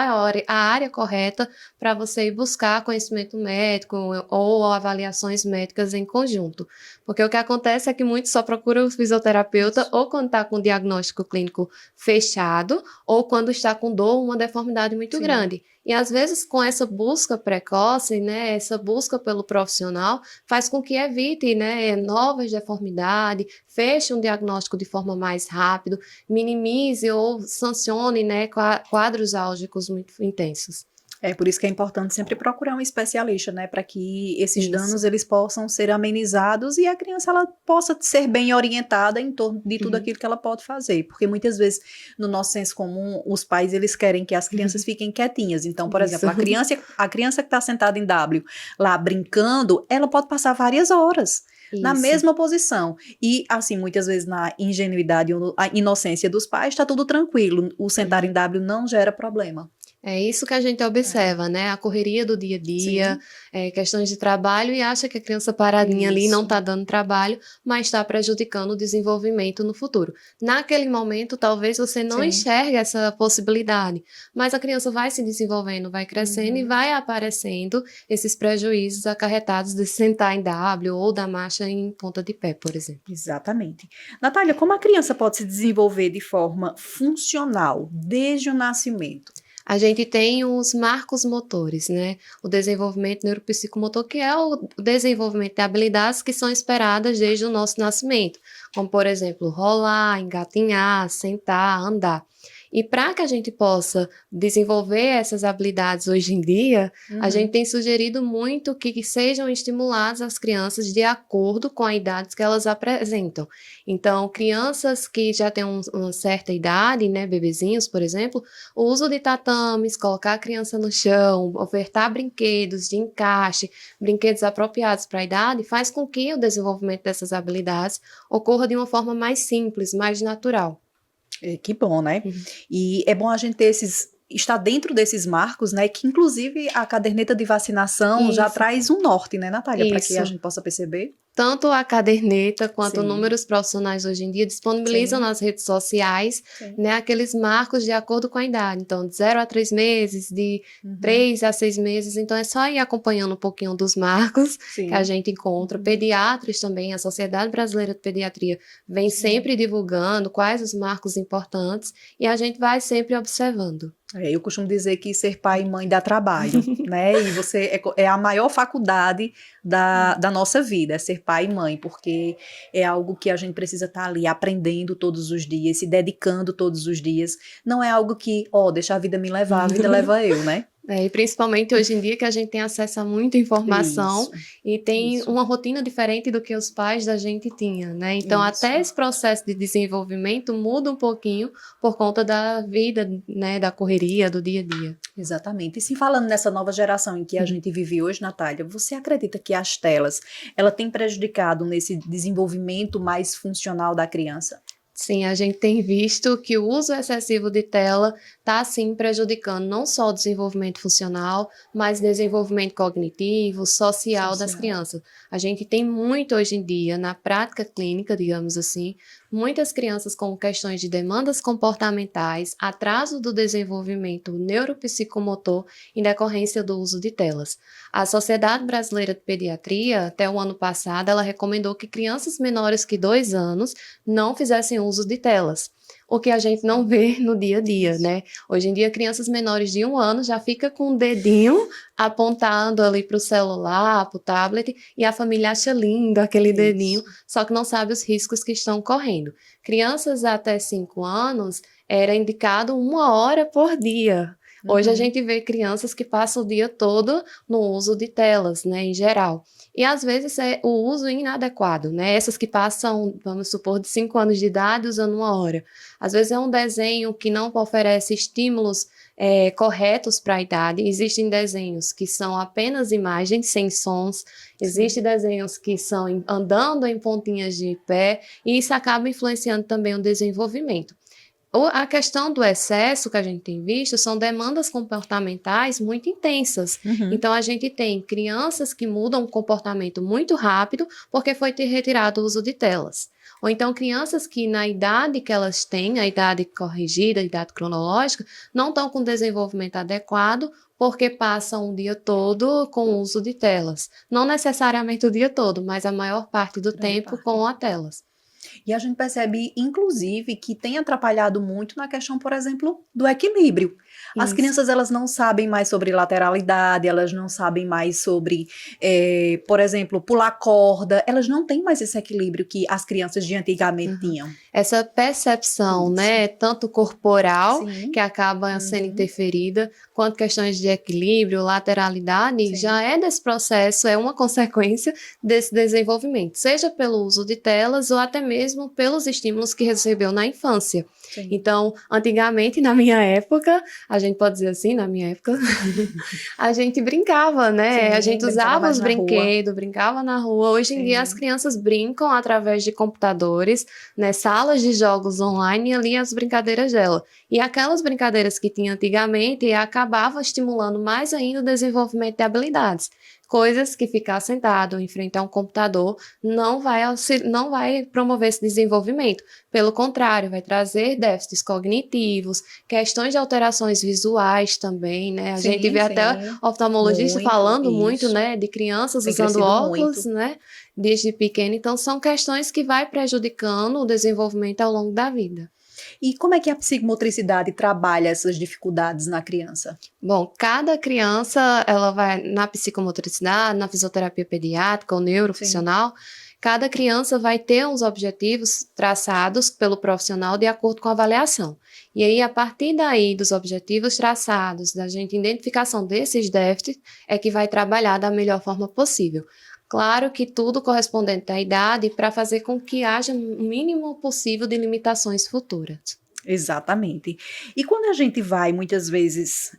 a área correta para você ir buscar conhecimento médico ou avaliações médicas em conjunto. Porque o que acontece é que muitos só procuram o fisioterapeuta ou quando está com o diagnóstico clínico fechado ou quando está com dor ou uma deformidade muito grande. E às vezes com essa busca precoce, né, essa busca pelo profissional faz com que evite, né, novas deformidades, feche um diagnóstico de forma mais rápida, minimize ou sancione, né, quadros álgicos muito intensos. É por isso que é importante sempre procurar um especialista, né, para que esses danos eles possam ser amenizados e a criança ela possa ser bem orientada em torno de tudo aquilo que ela pode fazer, porque muitas vezes no nosso senso comum os pais eles querem que as crianças fiquem quietinhas. Então, por exemplo, a criança que está sentada em W lá brincando, ela pode passar várias horas na mesma posição. E, assim, muitas vezes na ingenuidade ou a inocência dos pais, está tudo tranquilo. O sentar em W não gera problema. É isso que a gente observa, né? A correria do dia a dia, questões de trabalho, e acha que a criança paradinha ali não está dando trabalho, mas está prejudicando o desenvolvimento no futuro. Naquele momento, talvez você não enxergue essa possibilidade, mas a criança vai se desenvolvendo, vai crescendo e vai aparecendo esses prejuízos acarretados de sentar em W ou da marcha em ponta de pé, por exemplo. Exatamente. Natália, como a criança pode se desenvolver de forma funcional desde o nascimento? A gente tem os marcos motores, né? O desenvolvimento neuropsicomotor, que é o desenvolvimento de habilidades que são esperadas desde o nosso nascimento, como, por exemplo, rolar, engatinhar, sentar, andar. E para que a gente possa desenvolver essas habilidades hoje em dia, a gente tem sugerido muito que sejam estimuladas as crianças de acordo com a idade que elas apresentam. Então, crianças que já têm uma certa idade, né, bebezinhos, por exemplo, o uso de tatames, colocar a criança no chão, ofertar brinquedos de encaixe, brinquedos apropriados para a idade, faz com que o desenvolvimento dessas habilidades ocorra de uma forma mais simples, mais natural. Que bom, né? E é bom a gente ter estar dentro desses marcos, né? Que inclusive a caderneta de vacinação já traz um norte, né, Natália? Para que a gente possa perceber. Tanto a caderneta quanto inúmeros profissionais hoje em dia disponibilizam nas redes sociais, né, aqueles marcos de acordo com a idade. Então, de 0 a 3 meses, de 3 a 6 meses. Então, é só ir acompanhando um pouquinho dos marcos que a gente encontra. Pediatras também, a Sociedade Brasileira de Pediatria vem sempre divulgando quais os marcos importantes e a gente vai sempre observando. Eu costumo dizer que ser pai e mãe dá trabalho, né? E você é a maior faculdade da nossa vida, é ser pai e mãe, porque é algo que a gente precisa estar ali aprendendo todos os dias, se dedicando todos os dias. Não é algo que, deixa a vida me levar, a vida leva eu, né? E principalmente hoje em dia que a gente tem acesso a muita informação e tem uma rotina diferente do que os pais da gente tinham, né? Então até esse processo de desenvolvimento muda um pouquinho por conta da vida, né? Da correria, do dia a dia. Exatamente. E se falando nessa nova geração em que a gente vive hoje, Natália, você acredita que as telas, ela tem prejudicado nesse desenvolvimento mais funcional da criança? Sim, a gente tem visto que o uso excessivo de tela está, sim, prejudicando não só o desenvolvimento funcional, mas desenvolvimento cognitivo, social das crianças. A gente tem muito hoje em dia, na prática clínica, digamos assim, muitas crianças com questões de demandas comportamentais, atraso do desenvolvimento neuropsicomotor em decorrência do uso de telas. A Sociedade Brasileira de Pediatria, até o ano passado, ela recomendou que crianças menores que 2 anos não fizessem uso de telas. O que a gente não vê no dia a dia, né? Hoje em dia, crianças menores de 1 ano já fica com o dedinho apontando ali para o celular, para o tablet, e a família acha lindo aquele dedinho, só que não sabe os riscos que estão correndo. Crianças até 5 anos, era indicado 1 hora por dia. Hoje a gente vê crianças que passam o dia todo no uso de telas, né, em geral. E às vezes é o uso inadequado, né? Essas que passam, vamos supor, de 5 anos de idade usando 1 hora. Às vezes é um desenho que não oferece estímulos corretos para a idade. Existem desenhos que são apenas imagens, sem sons. Existem desenhos que são andando em pontinhas de pé. E isso acaba influenciando também o desenvolvimento. A questão do excesso que a gente tem visto são demandas comportamentais muito intensas. Então, a gente tem crianças que mudam o comportamento muito rápido porque foi retirado o uso de telas. Ou então, crianças que na idade que elas têm, a idade corrigida, a idade cronológica, não estão com desenvolvimento adequado porque passam o dia todo com o uso de telas. Não necessariamente o dia todo, mas a maior parte do tempo com as telas. E a gente percebe, inclusive, que tem atrapalhado muito na questão, por exemplo, do equilíbrio. As crianças, elas não sabem mais sobre lateralidade, elas não sabem mais sobre, por exemplo, pular corda, elas não têm mais esse equilíbrio que as crianças de antigamente tinham. Essa percepção, né, tanto corporal, que acaba sendo interferida, quanto questões de equilíbrio, lateralidade, já é desse processo, é uma consequência desse desenvolvimento, seja pelo uso de telas ou até mesmo pelos estímulos que recebeu na infância. Então, antigamente, na minha época, a gente pode dizer assim, na minha época, a gente brincava, né? A gente usava os brinquedos, brincava na rua. Hoje em dia, as crianças brincam através de computadores, né? Salas de jogos online e ali as brincadeiras dela. E aquelas brincadeiras que tinha antigamente acabava estimulando mais ainda o desenvolvimento de habilidades. Coisas que ficar sentado em frente a um computador não vai promover esse desenvolvimento. Pelo contrário, vai trazer déficits cognitivos, questões de alterações visuais também, né? A gente vê até oftalmologista falando muito, né, de crianças usando óculos, né, desde pequeno. Então, são questões que vai prejudicando o desenvolvimento ao longo da vida. E como é que a psicomotricidade trabalha essas dificuldades na criança? Bom, cada criança, ela vai na psicomotricidade, na fisioterapia pediátrica ou neurofuncional, cada criança vai ter uns objetivos traçados pelo profissional de acordo com a avaliação. E aí, a partir daí, dos objetivos traçados, da gente identificação desses déficits, é que vai trabalhar da melhor forma possível. Claro que tudo correspondente à idade para fazer com que haja o mínimo possível de limitações futuras. Exatamente. E quando a gente vai, muitas vezes,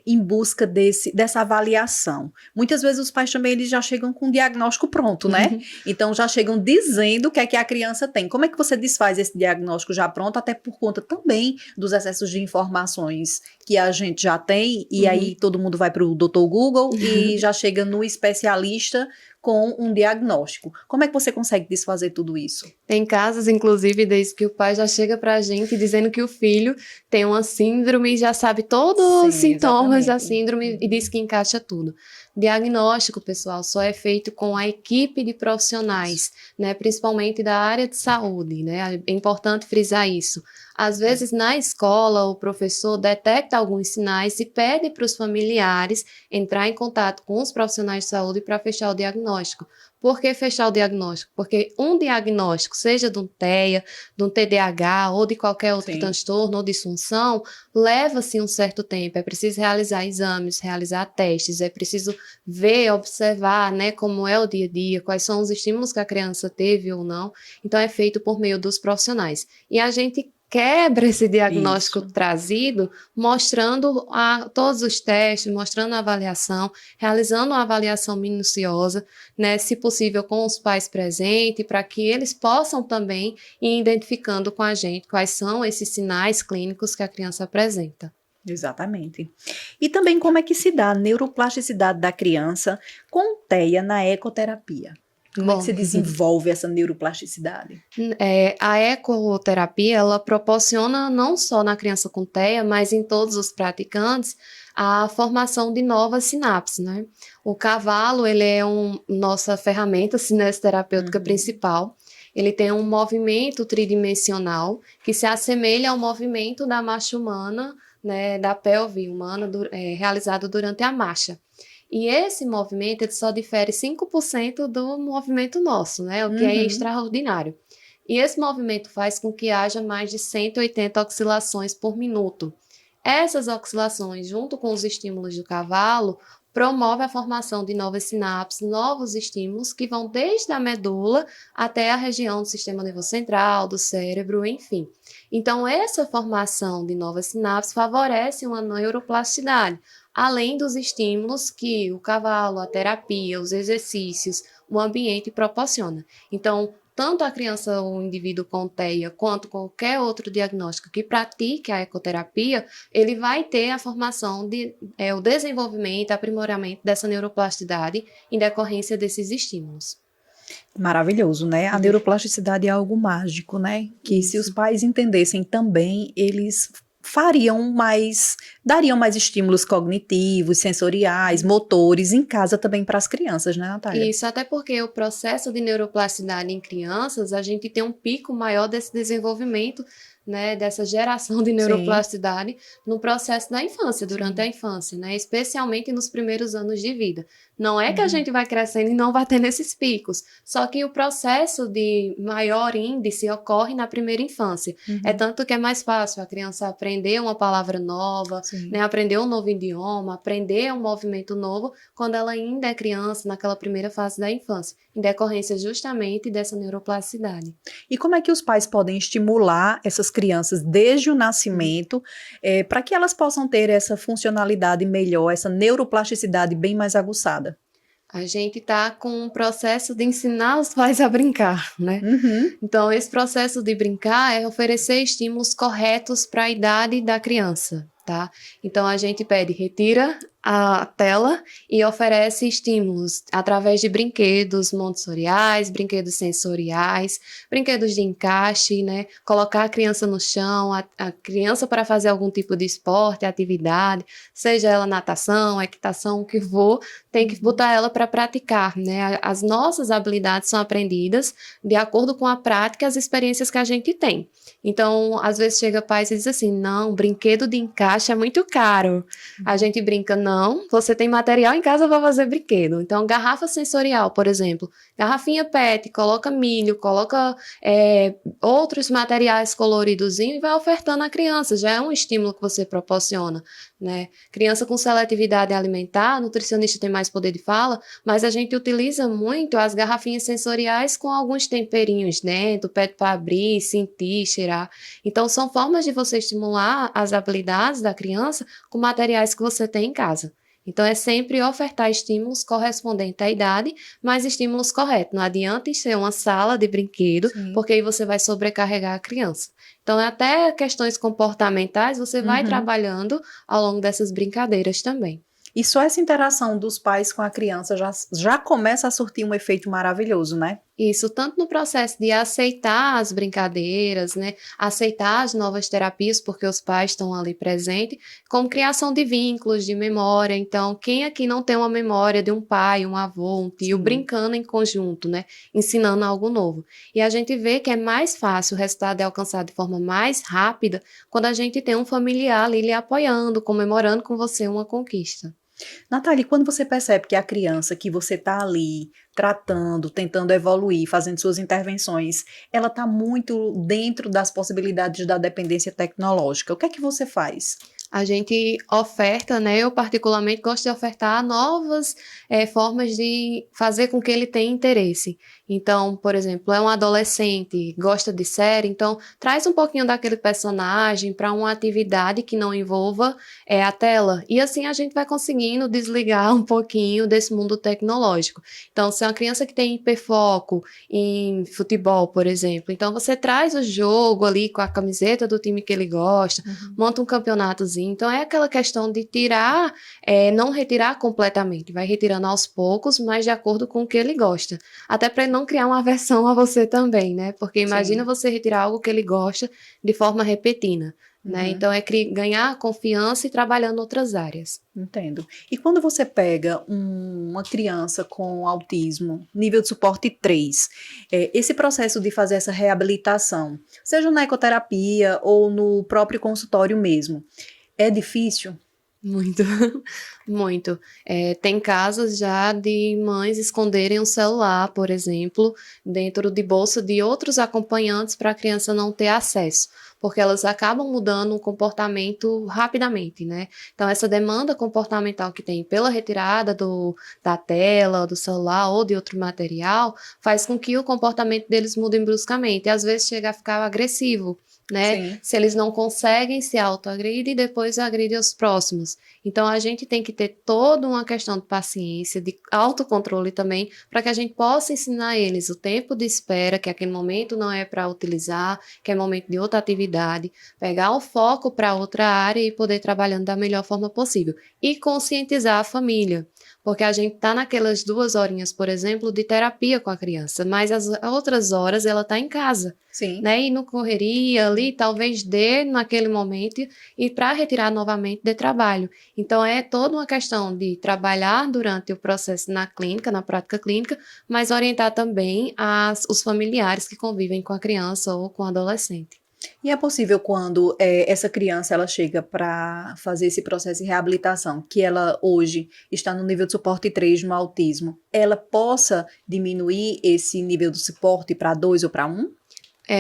em busca dessa avaliação, muitas vezes os pais também eles já chegam com o diagnóstico pronto, né? Então, já chegam dizendo o que é que a criança tem. Como é que você desfaz esse diagnóstico já pronto, até por conta também dos excessos de informações que a gente já tem, e aí todo mundo vai para o Dr. Google e já chega no especialista com um diagnóstico. Como é que você consegue desfazer tudo isso? Tem casos, inclusive, desde que o pai já chega pra gente dizendo que o filho tem uma síndrome e já sabe todos os sintomas da síndrome e diz que encaixa tudo. Diagnóstico, pessoal, só é feito com a equipe de profissionais, né, principalmente da área de saúde, né? É importante frisar isso. Às vezes, na escola, o professor detecta alguns sinais e pede para os familiares entrar em contato com os profissionais de saúde para fechar o diagnóstico. Por que fechar o diagnóstico? Porque um diagnóstico, seja de um TEA, de um TDAH ou de qualquer outro transtorno ou disfunção, leva-se um certo tempo. É preciso realizar exames, realizar testes, é preciso ver, observar, né, como é o dia a dia, quais são os estímulos que a criança teve ou não. Então, é feito por meio dos profissionais. E a gente quebra esse diagnóstico trazido, mostrando todos os testes, mostrando a avaliação, realizando uma avaliação minuciosa, né, se possível com os pais presentes, para que eles possam também ir identificando com a gente quais são esses sinais clínicos que a criança apresenta. Exatamente. E também como é que se dá a neuroplasticidade da criança com TEA na ecoterapia? Como é que se desenvolve essa neuroplasticidade? A ecoterapia, ela proporciona não só na criança com TEA, mas em todos os praticantes, a formação de novas sinapses, né? O cavalo, ele é nossa ferramenta cinesterapêutica principal. Ele tem um movimento tridimensional que se assemelha ao movimento da marcha humana, né, da pelve humana, realizado durante a marcha. E esse movimento ele só difere 5% do movimento nosso, né? O que é extraordinário. E esse movimento faz com que haja mais de 180 oscilações por minuto. Essas oscilações, junto com os estímulos do cavalo, promove a formação de novas sinapses, novos estímulos que vão desde a medula até a região do sistema nervoso central, do cérebro, enfim. Então, essa formação de novas sinapses favorece uma neuroplasticidade, além dos estímulos que o cavalo, a terapia, os exercícios, o ambiente proporciona. Então, tanto a criança ou o indivíduo com TEA, quanto qualquer outro diagnóstico que pratique a ecoterapia, ele vai ter a formação, o desenvolvimento, aprimoramento dessa neuroplasticidade em decorrência desses estímulos. Maravilhoso, né? A neuroplasticidade é algo mágico, né? Que se os pais entendessem também, eles dariam mais estímulos cognitivos, sensoriais, motores em casa também para as crianças, né, Natália? Isso, até porque o processo de neuroplasticidade em crianças, a gente tem um pico maior desse desenvolvimento, né, dessa geração de neuroplasticidade no processo da infância, durante a infância, né, especialmente nos primeiros anos de vida. Não é que a gente vai crescendo e não vai tendo esses picos, só que o processo de maior índice ocorre na primeira infância. É tanto que é mais fácil a criança aprender uma palavra nova, né, aprender um novo idioma, aprender um movimento novo, quando ela ainda é criança, naquela primeira fase da infância, em decorrência justamente dessa neuroplasticidade. E como é que os pais podem estimular essas crianças desde o nascimento para que elas possam ter essa funcionalidade melhor, essa neuroplasticidade bem mais aguçada? A gente está com um processo de ensinar os pais a brincar, né? Então, esse processo de brincar é oferecer estímulos corretos para a idade da criança, tá? Então, a gente retira a tela e oferece estímulos através de brinquedos montessoriais, brinquedos sensoriais, brinquedos de encaixe, né? Colocar a criança no chão, a criança para fazer algum tipo de esporte, atividade, seja ela natação, equitação, o que for, tem que botar ela para praticar, né? As nossas habilidades são aprendidas de acordo com a prática e as experiências que a gente tem. Então, às vezes chega pais e diz assim, não, brinquedo de encaixe é muito caro. A gente brinca, não, você tem material em casa para fazer brinquedo. Então, garrafa sensorial, por exemplo, garrafinha PET, coloca milho, coloca outros materiais coloridos e vai ofertando à criança, já é um estímulo que você proporciona, né? Criança com seletividade alimentar, nutricionista tem mais poder de fala, mas a gente utiliza muito as garrafinhas sensoriais com alguns temperinhos dentro, pede para abrir, sentir, cheirar. Então, são formas de você estimular as habilidades da criança com materiais que você tem em casa. Então, é sempre ofertar estímulos correspondentes à idade, mas estímulos corretos. Não adianta ser uma sala de brinquedo, porque aí você vai sobrecarregar a criança. Então, até questões comportamentais, você vai trabalhando ao longo dessas brincadeiras também. E só essa interação dos pais com a criança já começa a surtir um efeito maravilhoso, né? Isso, tanto no processo de aceitar as brincadeiras, né? Aceitar as novas terapias, porque os pais estão ali presentes, como criação de vínculos, de memória. Então, quem aqui não tem uma memória de um pai, um avô, um tio, brincando em conjunto, né? Ensinando algo novo. E a gente vê que é mais fácil, o resultado é alcançado de forma mais rápida, quando a gente tem um familiar ali lhe apoiando, comemorando com você uma conquista. Natália, quando você percebe que a criança que você está ali tratando, tentando evoluir, fazendo suas intervenções, ela está muito dentro das possibilidades da dependência tecnológica, o que é que você faz? A gente oferta, né? Eu particularmente gosto de ofertar novas formas de fazer com que ele tenha interesse. Então, por exemplo, é um adolescente, gosta de série, então traz um pouquinho daquele personagem para uma atividade que não envolva a tela. E assim a gente vai conseguindo desligar um pouquinho desse mundo tecnológico. Então, se é uma criança que tem hiperfoco em futebol, por exemplo, então você traz o jogo ali com a camiseta do time que ele gosta, monta um campeonatozinho. Então, é aquela questão de tirar, não retirar completamente, vai retirando aos poucos, mas de acordo com o que ele gosta. Até para ele não criar uma aversão a você também, né? Porque imagina você retirar algo que ele gosta de forma repentina, né? Então é ganhar confiança e trabalhando em outras áreas. Entendo. E quando você pega uma criança com autismo, nível de suporte 3, esse processo de fazer essa reabilitação, seja na ecoterapia ou no próprio consultório mesmo, é difícil? Muito, muito. Tem casos já de mães esconderem um celular, por exemplo, dentro de bolsa de outros acompanhantes para a criança não ter acesso, porque elas acabam mudando o comportamento rapidamente, né? Então, essa demanda comportamental que tem pela retirada da tela, do celular ou de outro material, faz com que o comportamento deles mude bruscamente, e às vezes chega a ficar agressivo, né? Sim. Se eles não conseguem se autoagredir e depois agredir os próximos. Então, a gente tem que ter toda uma questão de paciência, de autocontrole também, para que a gente possa ensinar eles o tempo de espera, que aquele momento não é para utilizar, que é momento de outra atividade, pegar o foco para outra área e poder trabalhando da melhor forma possível. E conscientizar a família. Porque a gente está naquelas 2 horinhas, por exemplo, de terapia com a criança, mas as outras horas ela está em casa. Sim. Né? E no correria ali, talvez dê naquele momento e para retirar novamente de trabalho. Então, é toda uma questão de trabalhar durante o processo na clínica, na prática clínica, mas orientar também os familiares que convivem com a criança ou com o adolescente. E é possível quando essa criança ela chega para fazer esse processo de reabilitação, que ela hoje está no nível de suporte 3 no autismo, ela possa diminuir esse nível de suporte para 2 ou para 1?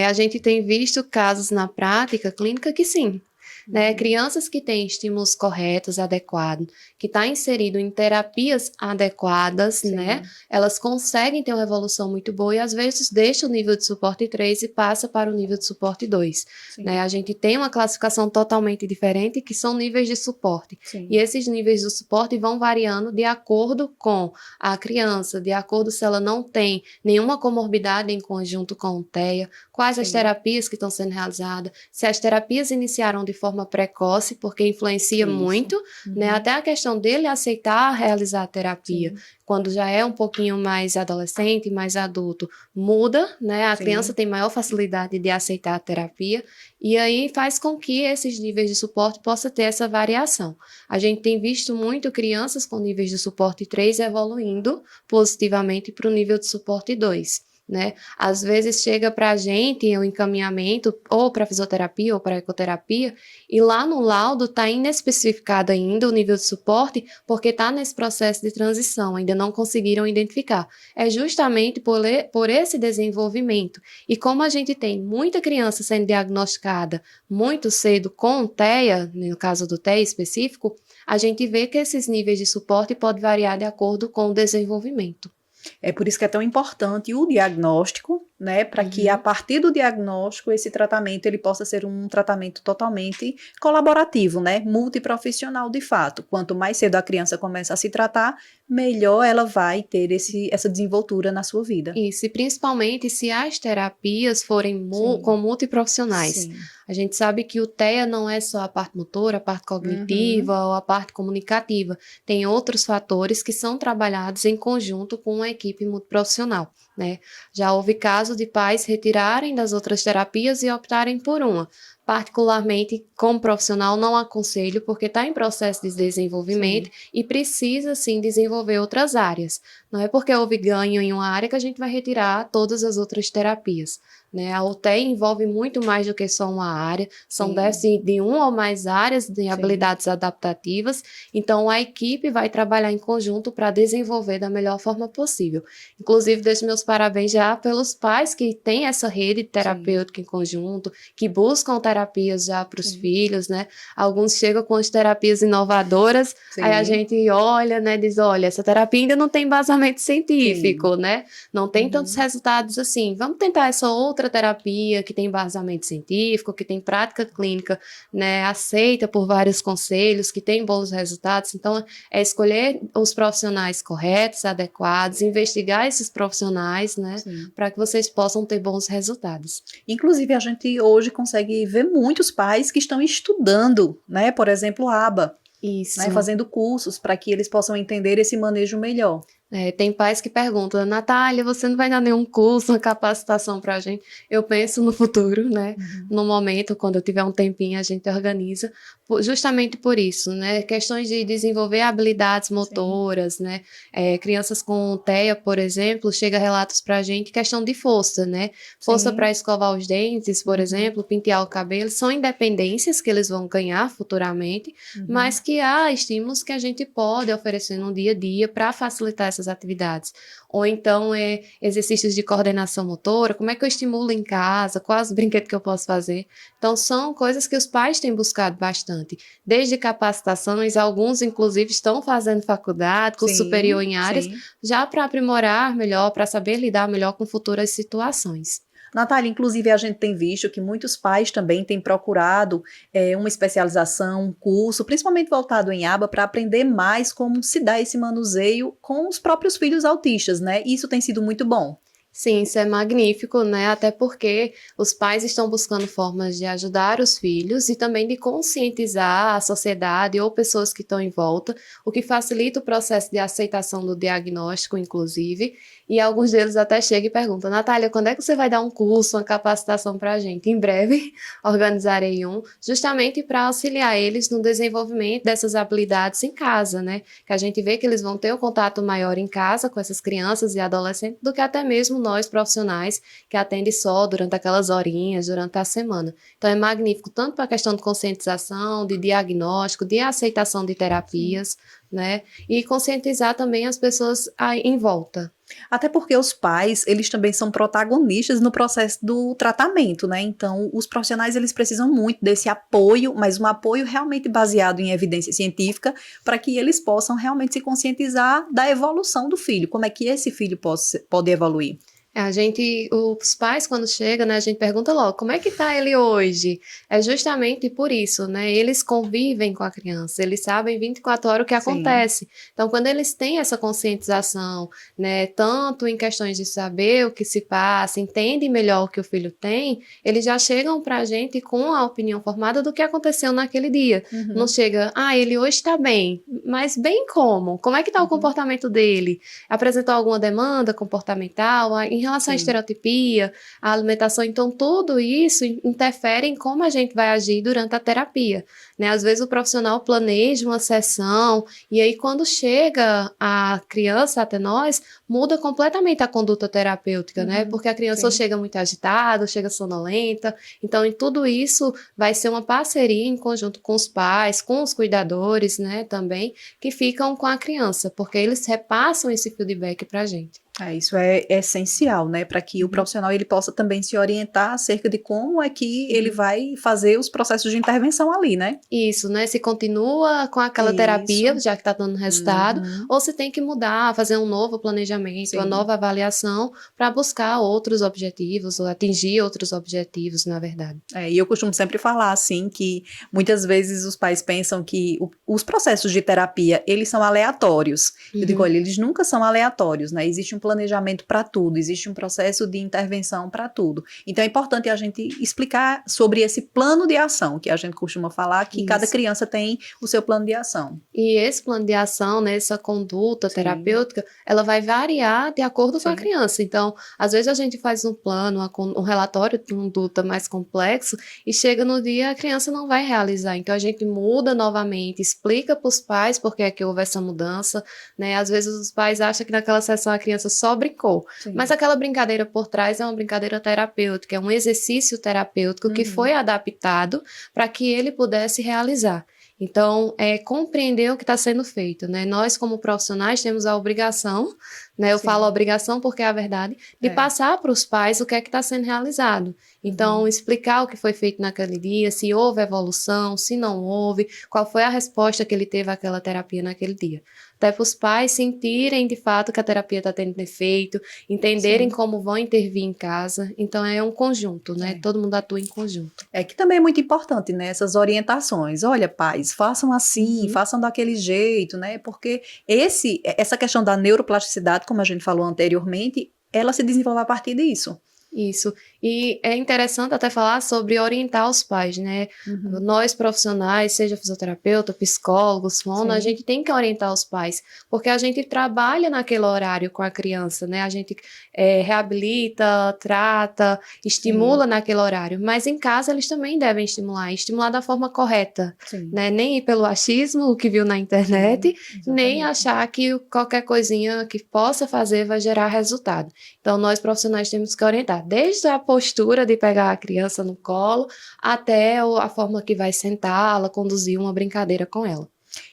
A gente tem visto casos na prática clínica que sim. Né? Crianças que têm estímulos corretos, adequados, que está inserido em terapias adequadas, né? Elas conseguem ter uma evolução muito boa e às vezes deixa o nível de suporte 3 e passa para o nível de suporte 2. Né? A gente tem uma classificação totalmente diferente que são níveis de suporte. Sim. E esses níveis de suporte vão variando de acordo com a criança, de acordo se ela não tem nenhuma comorbidade em conjunto com o TEA, quais as terapias que estão sendo realizadas, se as terapias iniciaram de forma precoce, porque influencia muito, né? Até a questão dele aceitar realizar a terapia. Sim. Quando já é um pouquinho mais adolescente, mais adulto, muda, né? A criança tem maior facilidade de aceitar a terapia e aí faz com que esses níveis de suporte possam ter essa variação. A gente tem visto muito crianças com níveis de suporte 3 evoluindo positivamente para o nível de suporte 2. Né? Às vezes chega para a gente o encaminhamento ou para fisioterapia ou para ecoterapia e lá no laudo está inespecificado ainda o nível de suporte porque está nesse processo de transição, ainda não conseguiram identificar. É justamente por esse desenvolvimento. E como a gente tem muita criança sendo diagnosticada muito cedo com TEA, no caso do TEA específico, a gente vê que esses níveis de suporte podem variar de acordo com o desenvolvimento. É por isso que é tão importante o diagnóstico, né, para que a partir do diagnóstico esse tratamento ele possa ser um tratamento totalmente colaborativo, né, multiprofissional de fato. Quanto mais cedo a criança começa a se tratar, melhor ela vai ter essa desenvoltura na sua vida. Isso, e principalmente se as terapias forem com multiprofissionais. Sim. A gente sabe que o TEA não é só a parte motora, a parte cognitiva ou a parte comunicativa. Tem outros fatores que são trabalhados em conjunto com uma equipe multiprofissional, né? Já houve casos de pais retirarem das outras terapias e optarem por uma. Particularmente, como profissional, não aconselho, porque está em processo de desenvolvimento e precisa, sim, desenvolver outras áreas. Não é porque houve ganho em uma área que a gente vai retirar todas as outras terapias. né? A UTEI envolve muito mais do que só uma área, são déficits de uma ou mais áreas de habilidades adaptativas, então a equipe vai trabalhar em conjunto para desenvolver da melhor forma possível. Inclusive, deixo meus parabéns já pelos pais que têm essa rede terapêutica em conjunto, que buscam terapias já para os filhos, né? Alguns chegam com as terapias inovadoras, aí a gente olha, né, diz, olha, essa terapia ainda não tem embasamento científico, né? Não tem tantos resultados assim. Vamos tentar essa outra terapia que tem embasamento científico, que tem prática clínica, né, aceita por vários conselhos, que tem bons resultados. Então, é escolher os profissionais corretos, adequados, investigar esses profissionais, né, para que vocês possam ter bons resultados. Inclusive, a gente hoje consegue ver muitos pais que estão estudando, né, por exemplo, ABA. Isso. Né, fazendo cursos para que eles possam entender esse manejo melhor. Tem pais que perguntam, Natália, você não vai dar nenhum curso, uma capacitação para a gente? Eu penso no futuro, né? No momento, quando eu tiver um tempinho, a gente organiza, justamente por isso, né? Questões de desenvolver habilidades motoras, né? Crianças com TEA, por exemplo, chega relatos para a gente, questão de força, né? Força para escovar os dentes, por exemplo, pentear o cabelo, são independências que eles vão ganhar futuramente, mas que há estímulos que a gente pode oferecer no dia a dia para facilitar essas atividades. Ou então, exercícios de coordenação motora, como é que eu estimulo em casa, quais os brinquedos que eu posso fazer. Então, são coisas que os pais têm buscado bastante. Desde capacitações, alguns, inclusive, estão fazendo faculdade, curso superior em áreas, já para aprimorar melhor, para saber lidar melhor com futuras situações. Natália, inclusive a gente tem visto que muitos pais também têm procurado uma especialização, um curso, principalmente voltado em ABA, para aprender mais como se dá esse manuseio com os próprios filhos autistas, né? E isso tem sido muito bom. Sim, isso é magnífico, né? Até porque os pais estão buscando formas de ajudar os filhos e também de conscientizar a sociedade ou pessoas que estão em volta, o que facilita o processo de aceitação do diagnóstico, inclusive. E alguns deles até chegam e perguntam, Natália, quando é que você vai dar um curso, uma capacitação para a gente? Em breve organizarei um, justamente para auxiliar eles no desenvolvimento dessas habilidades em casa, né? Que a gente vê que eles vão ter um contato maior em casa com essas crianças e adolescentes do que até mesmo nós profissionais que atendem só durante aquelas horinhas, durante a semana. Então é magnífico, tanto para a questão de conscientização, de diagnóstico, de aceitação de terapias, né? E conscientizar também as pessoas em volta. Até porque os pais, eles também são protagonistas no processo do tratamento, né? Então, os profissionais, eles precisam muito desse apoio, mas um apoio realmente baseado em evidência científica, para que eles possam realmente se conscientizar da evolução do filho, como é que esse filho pode evoluir. Os pais, quando chegam, né, a gente pergunta logo, como é que tá ele hoje? É justamente por isso, né, eles convivem com a criança, eles sabem 24 horas o que acontece. Então, quando eles têm essa conscientização, né, tanto em questões de saber o que se passa, entendem melhor o que o filho tem, eles já chegam pra gente com a opinião formada do que aconteceu naquele dia. Não chega, ele hoje tá bem, mas bem como? Como é que tá o comportamento dele? Apresentou alguma demanda comportamental? Em relação à estereotipia, à alimentação, então tudo isso interfere em como a gente vai agir durante a terapia, né? Às vezes o profissional planeja uma sessão e aí quando chega a criança até nós, muda completamente a conduta terapêutica, né? Porque a criança ou chega muito agitada, ou chega sonolenta, então em tudo isso vai ser uma parceria em conjunto com os pais, com os cuidadores, né, também, que ficam com a criança, porque eles repassam esse feedback pra gente. Isso é essencial, né, para que o profissional ele possa também se orientar acerca de como é que ele vai fazer os processos de intervenção ali, né? Isso, né, se continua com aquela terapia, já que está dando resultado, ou se tem que mudar, fazer um novo planejamento, uma nova avaliação para buscar outros objetivos, ou atingir outros objetivos, na verdade. E eu costumo sempre falar, assim, que muitas vezes os pais pensam que os processos de terapia, eles são aleatórios. Eu digo, olha, eles nunca são aleatórios, né, existe um planejamento para tudo, existe um processo de intervenção para tudo. Então é importante a gente explicar sobre esse plano de ação, que a gente costuma falar que cada criança tem o seu plano de ação. E esse plano de ação, né, essa conduta terapêutica, ela vai variar de acordo com a criança. Então, às vezes a gente faz um plano, um relatório de conduta mais complexo e chega no dia a criança não vai realizar. Então a gente muda novamente, explica para os pais por que é que houve essa mudança, né? Às vezes os pais acham que naquela sessão a criança só brincou. Sim. Mas aquela brincadeira por trás é uma brincadeira terapêutica, é um exercício terapêutico que foi adaptado para que ele pudesse realizar. Então, é compreender o que está sendo feito, né? Nós, como profissionais, temos a obrigação, né? Eu falo obrigação porque é a verdade, de passar para os pais o que é que está sendo realizado. Então, explicar o que foi feito naquele dia, se houve evolução, se não houve, qual foi a resposta que ele teve àquela terapia naquele dia. Até para os pais sentirem, de fato, que a terapia está tendo efeito, entenderem como vão intervir em casa. Então, é um conjunto, né? Todo mundo atua em conjunto. É que também é muito importante, né? Essas orientações. Olha, pais, façam assim, façam daquele jeito, né? Porque essa questão da neuroplasticidade, como a gente falou anteriormente, ela se desenvolve a partir disso. Isso. E é interessante até falar sobre orientar os pais, né? Nós profissionais, seja fisioterapeuta, psicólogos, fono, a gente tem que orientar os pais, porque a gente trabalha naquele horário com a criança, né? A gente reabilita, trata, estimula naquele horário, mas em casa eles também devem estimular da forma correta, né? Nem ir pelo achismo, o que viu na internet, nem achar que qualquer coisinha que possa fazer vai gerar resultado. Então, nós profissionais temos que orientar, desde a postura de pegar a criança no colo, até a forma que vai sentá-la, conduzir uma brincadeira com ela.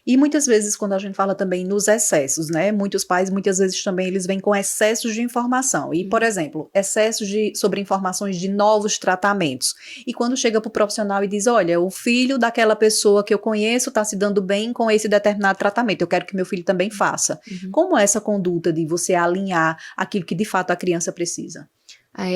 E muitas vezes, quando a gente fala também nos excessos, né? Muitos pais, muitas vezes também, eles vêm com excessos de informação. E, por exemplo, excessos sobre informações de novos tratamentos. E quando chega para o profissional e diz, olha, o filho daquela pessoa que eu conheço está se dando bem com esse determinado tratamento, eu quero que meu filho também faça. Como é essa conduta de você alinhar aquilo que de fato a criança precisa?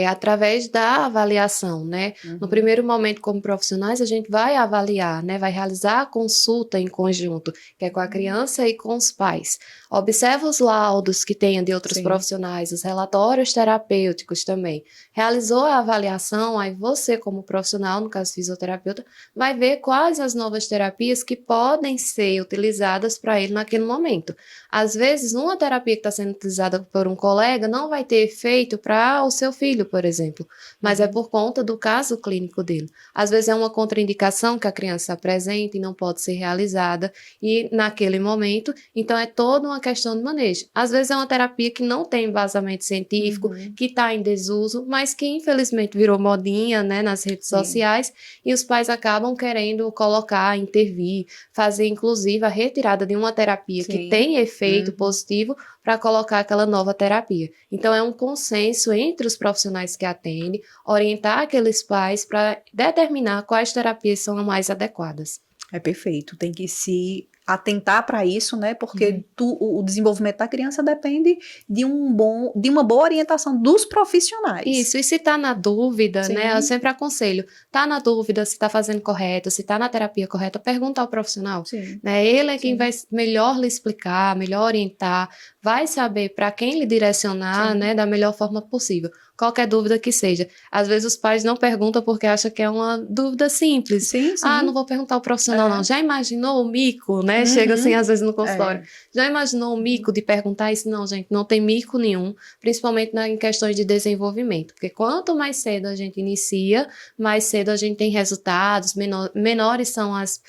Através da avaliação, né? No primeiro momento, como profissionais, a gente vai avaliar, né? Vai realizar a consulta em conjunto, que é com a criança e com os pais. Observa os laudos que tenha de outros profissionais, os relatórios terapêuticos também. Realizou a avaliação, aí você, como profissional, no caso fisioterapeuta, vai ver quais as novas terapias que podem ser utilizadas para ele naquele momento. Às vezes, uma terapia que está sendo utilizada por um colega não vai ter efeito para o seu filho, por exemplo, mas é por conta do caso clínico dele. Às vezes é uma contraindicação que a criança apresenta e não pode ser realizada, e naquele momento, então é toda uma questão de manejo. Às vezes é uma terapia que não tem embasamento científico, que está em desuso, mas que infelizmente virou modinha, né, nas redes sociais, e os pais acabam querendo colocar, intervir, fazer inclusive a retirada de uma terapia que tem efeito positivo para colocar aquela nova terapia. Então, é um consenso entre os profissionais que atendem, orientar aqueles pais para determinar quais terapias são as mais adequadas. É perfeito, tem que se atentar para isso, né? Porque o desenvolvimento da criança depende de uma boa orientação dos profissionais. Isso, e se tá na dúvida, né? Eu sempre aconselho, tá na dúvida se tá fazendo correto, se tá na terapia correta, pergunta ao profissional, né? Ele é quem vai melhor lhe explicar, melhor orientar, vai saber para quem lhe direcionar, né? Da melhor forma possível. Qualquer dúvida que seja. Às vezes os pais não perguntam porque acham que é uma dúvida simples. Não vou perguntar ao profissional não. Já imaginou o mico, né? Chega assim às vezes no consultório. Já imaginou o mico de perguntar isso? Não, gente, não tem mico nenhum, principalmente em questões de desenvolvimento. Porque quanto mais cedo a gente inicia, mais cedo a gente tem resultados, menores são as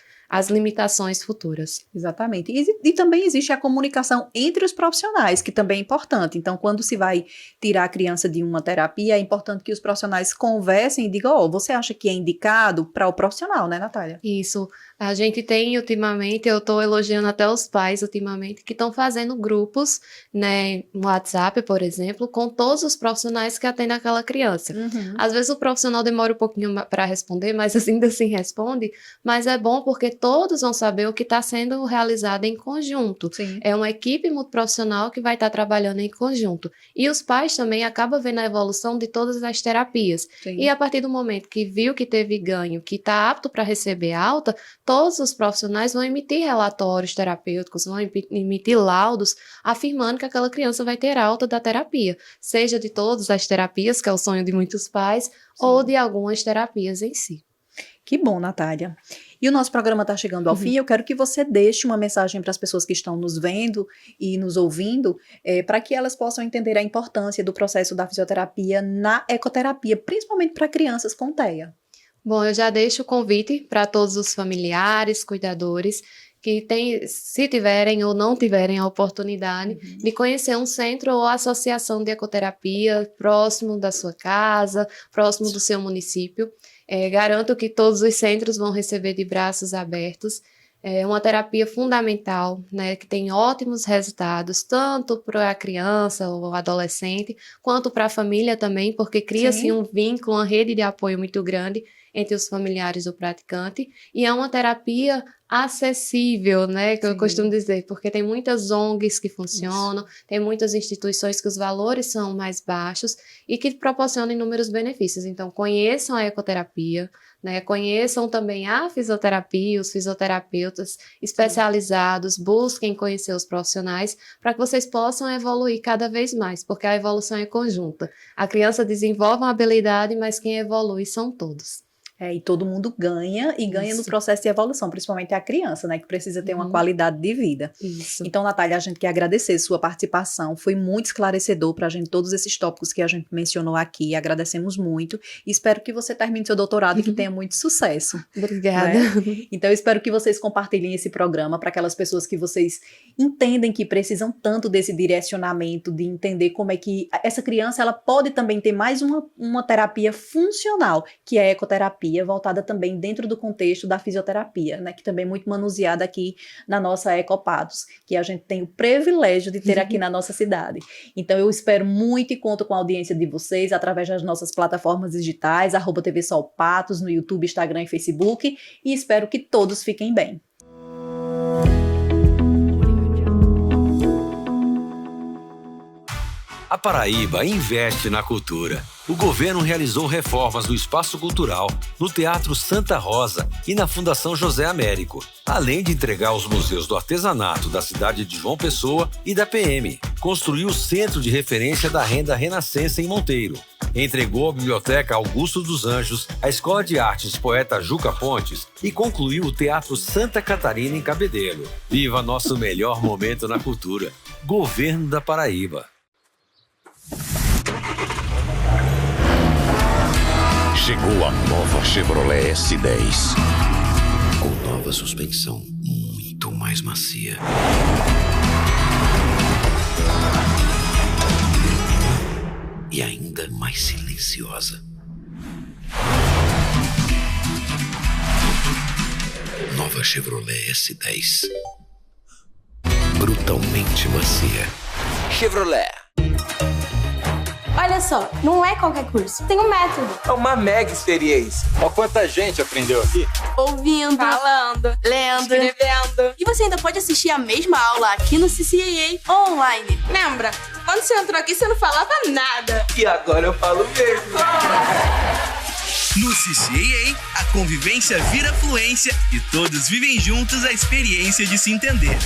limitações futuras. Exatamente. E também existe a comunicação entre os profissionais, que também é importante. Então, quando se vai tirar a criança de uma terapia, é importante que os profissionais conversem e digam, você acha que é indicado para o profissional, né, Natália? Isso. A gente tem, ultimamente, eu estou elogiando até os pais, ultimamente, que estão fazendo grupos, né, no WhatsApp, por exemplo, com todos os profissionais que atendem aquela criança. Às vezes o profissional demora um pouquinho para responder, mas ainda assim responde, mas é bom porque todos vão saber o que está sendo realizado em conjunto. É uma equipe multiprofissional que vai estar trabalhando em conjunto. E os pais também acabam vendo a evolução de todas as terapias. E a partir do momento que viu que teve ganho, que está apto para receber alta, todos os profissionais vão emitir relatórios terapêuticos, vão emitir laudos afirmando que aquela criança vai ter alta da terapia, seja de todas as terapias, que é o sonho de muitos pais, ou de algumas terapias em si. Que bom, Natália. E o nosso programa está chegando ao fim. Eu quero que você deixe uma mensagem para as pessoas que estão nos vendo e nos ouvindo, para que elas possam entender a importância do processo da fisioterapia na ecoterapia, principalmente para crianças com TEA. Bom, eu já deixo o convite para todos os familiares, cuidadores, que se tiverem ou não tiverem a oportunidade de conhecer um centro ou associação de ecoterapia próximo da sua casa, próximo do seu município. Garanto que todos os centros vão receber de braços abertos. É uma terapia fundamental, né, que tem ótimos resultados, tanto para a criança ou adolescente, quanto para a família também, porque cria-se um vínculo, uma rede de apoio muito grande entre os familiares do praticante, e é uma terapia acessível, né, que eu costumo dizer, porque tem muitas ONGs que funcionam, tem muitas instituições que os valores são mais baixos e que proporcionam inúmeros benefícios. Então, conheçam a ecoterapia, né, conheçam também a fisioterapia, os fisioterapeutas especializados, busquem conhecer os profissionais para que vocês possam evoluir cada vez mais, porque a evolução é conjunta. A criança desenvolve uma habilidade, mas quem evolui são todos. E todo mundo ganha, e ganha no processo de evolução, principalmente a criança, né, que precisa ter uma qualidade de vida. Então, Natália, a gente quer agradecer sua participação, foi muito esclarecedor pra gente todos esses tópicos que a gente mencionou aqui, agradecemos muito, e espero que você termine seu doutorado e que tenha muito sucesso. Obrigada. Né? Então, eu espero que vocês compartilhem esse programa para aquelas pessoas que vocês entendem que precisam tanto desse direcionamento, de entender como é que essa criança, ela pode também ter mais uma terapia funcional, que é a ecoterapia, voltada também dentro do contexto da fisioterapia, né, que também é muito manuseada aqui na nossa Ecopatos, que a gente tem o privilégio de ter aqui na nossa cidade. Então eu espero muito e conto com a audiência de vocês através das nossas plataformas digitais, @TV Sol Patos, no YouTube, Instagram e Facebook, e espero que todos fiquem bem. A Paraíba investe na cultura. O governo realizou reformas no Espaço Cultural, no Teatro Santa Rosa e na Fundação José Américo, além de entregar os museus do artesanato da cidade de João Pessoa e da PM. Construiu o Centro de Referência da Renda Renascença em Monteiro. Entregou a Biblioteca Augusto dos Anjos, a Escola de Artes Poeta Juca Pontes e concluiu o Teatro Santa Catarina em Cabedelo. Viva nosso melhor momento na cultura. Governo da Paraíba. Chegou a nova Chevrolet S10. Com nova suspensão muito mais macia. E ainda mais silenciosa. Nova Chevrolet S10. Brutalmente macia. Chevrolet. Olha só, não é qualquer curso, tem um método. É uma mega experiência. Ó, quanta gente aprendeu aqui. Ouvindo, falando, lendo, escrevendo. E você ainda pode assistir a mesma aula aqui no CCAA online. Lembra? Quando você entrou aqui, você não falava nada. E agora eu falo mesmo. No CCAA, a convivência vira fluência e todos vivem juntos a experiência de se entender.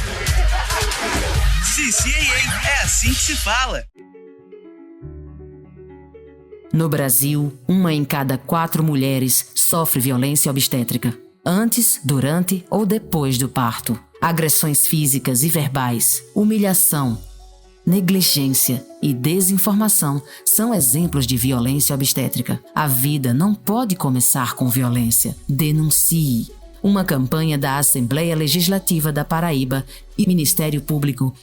CCAA, é assim que se fala. No Brasil, 1 em cada 4 mulheres sofre violência obstétrica, antes, durante ou depois do parto. Agressões físicas e verbais, humilhação, negligência e desinformação são exemplos de violência obstétrica. A vida não pode começar com violência. Denuncie. Uma campanha da Assembleia Legislativa da Paraíba e Ministério Público.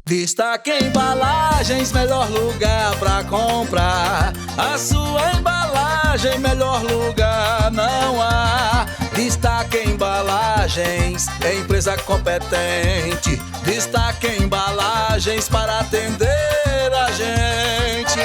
Destaque Embalagens, melhor lugar pra comprar. A sua embalagem, melhor lugar não há. Destaque Embalagens, empresa competente. Destaque Embalagens para atender a gente.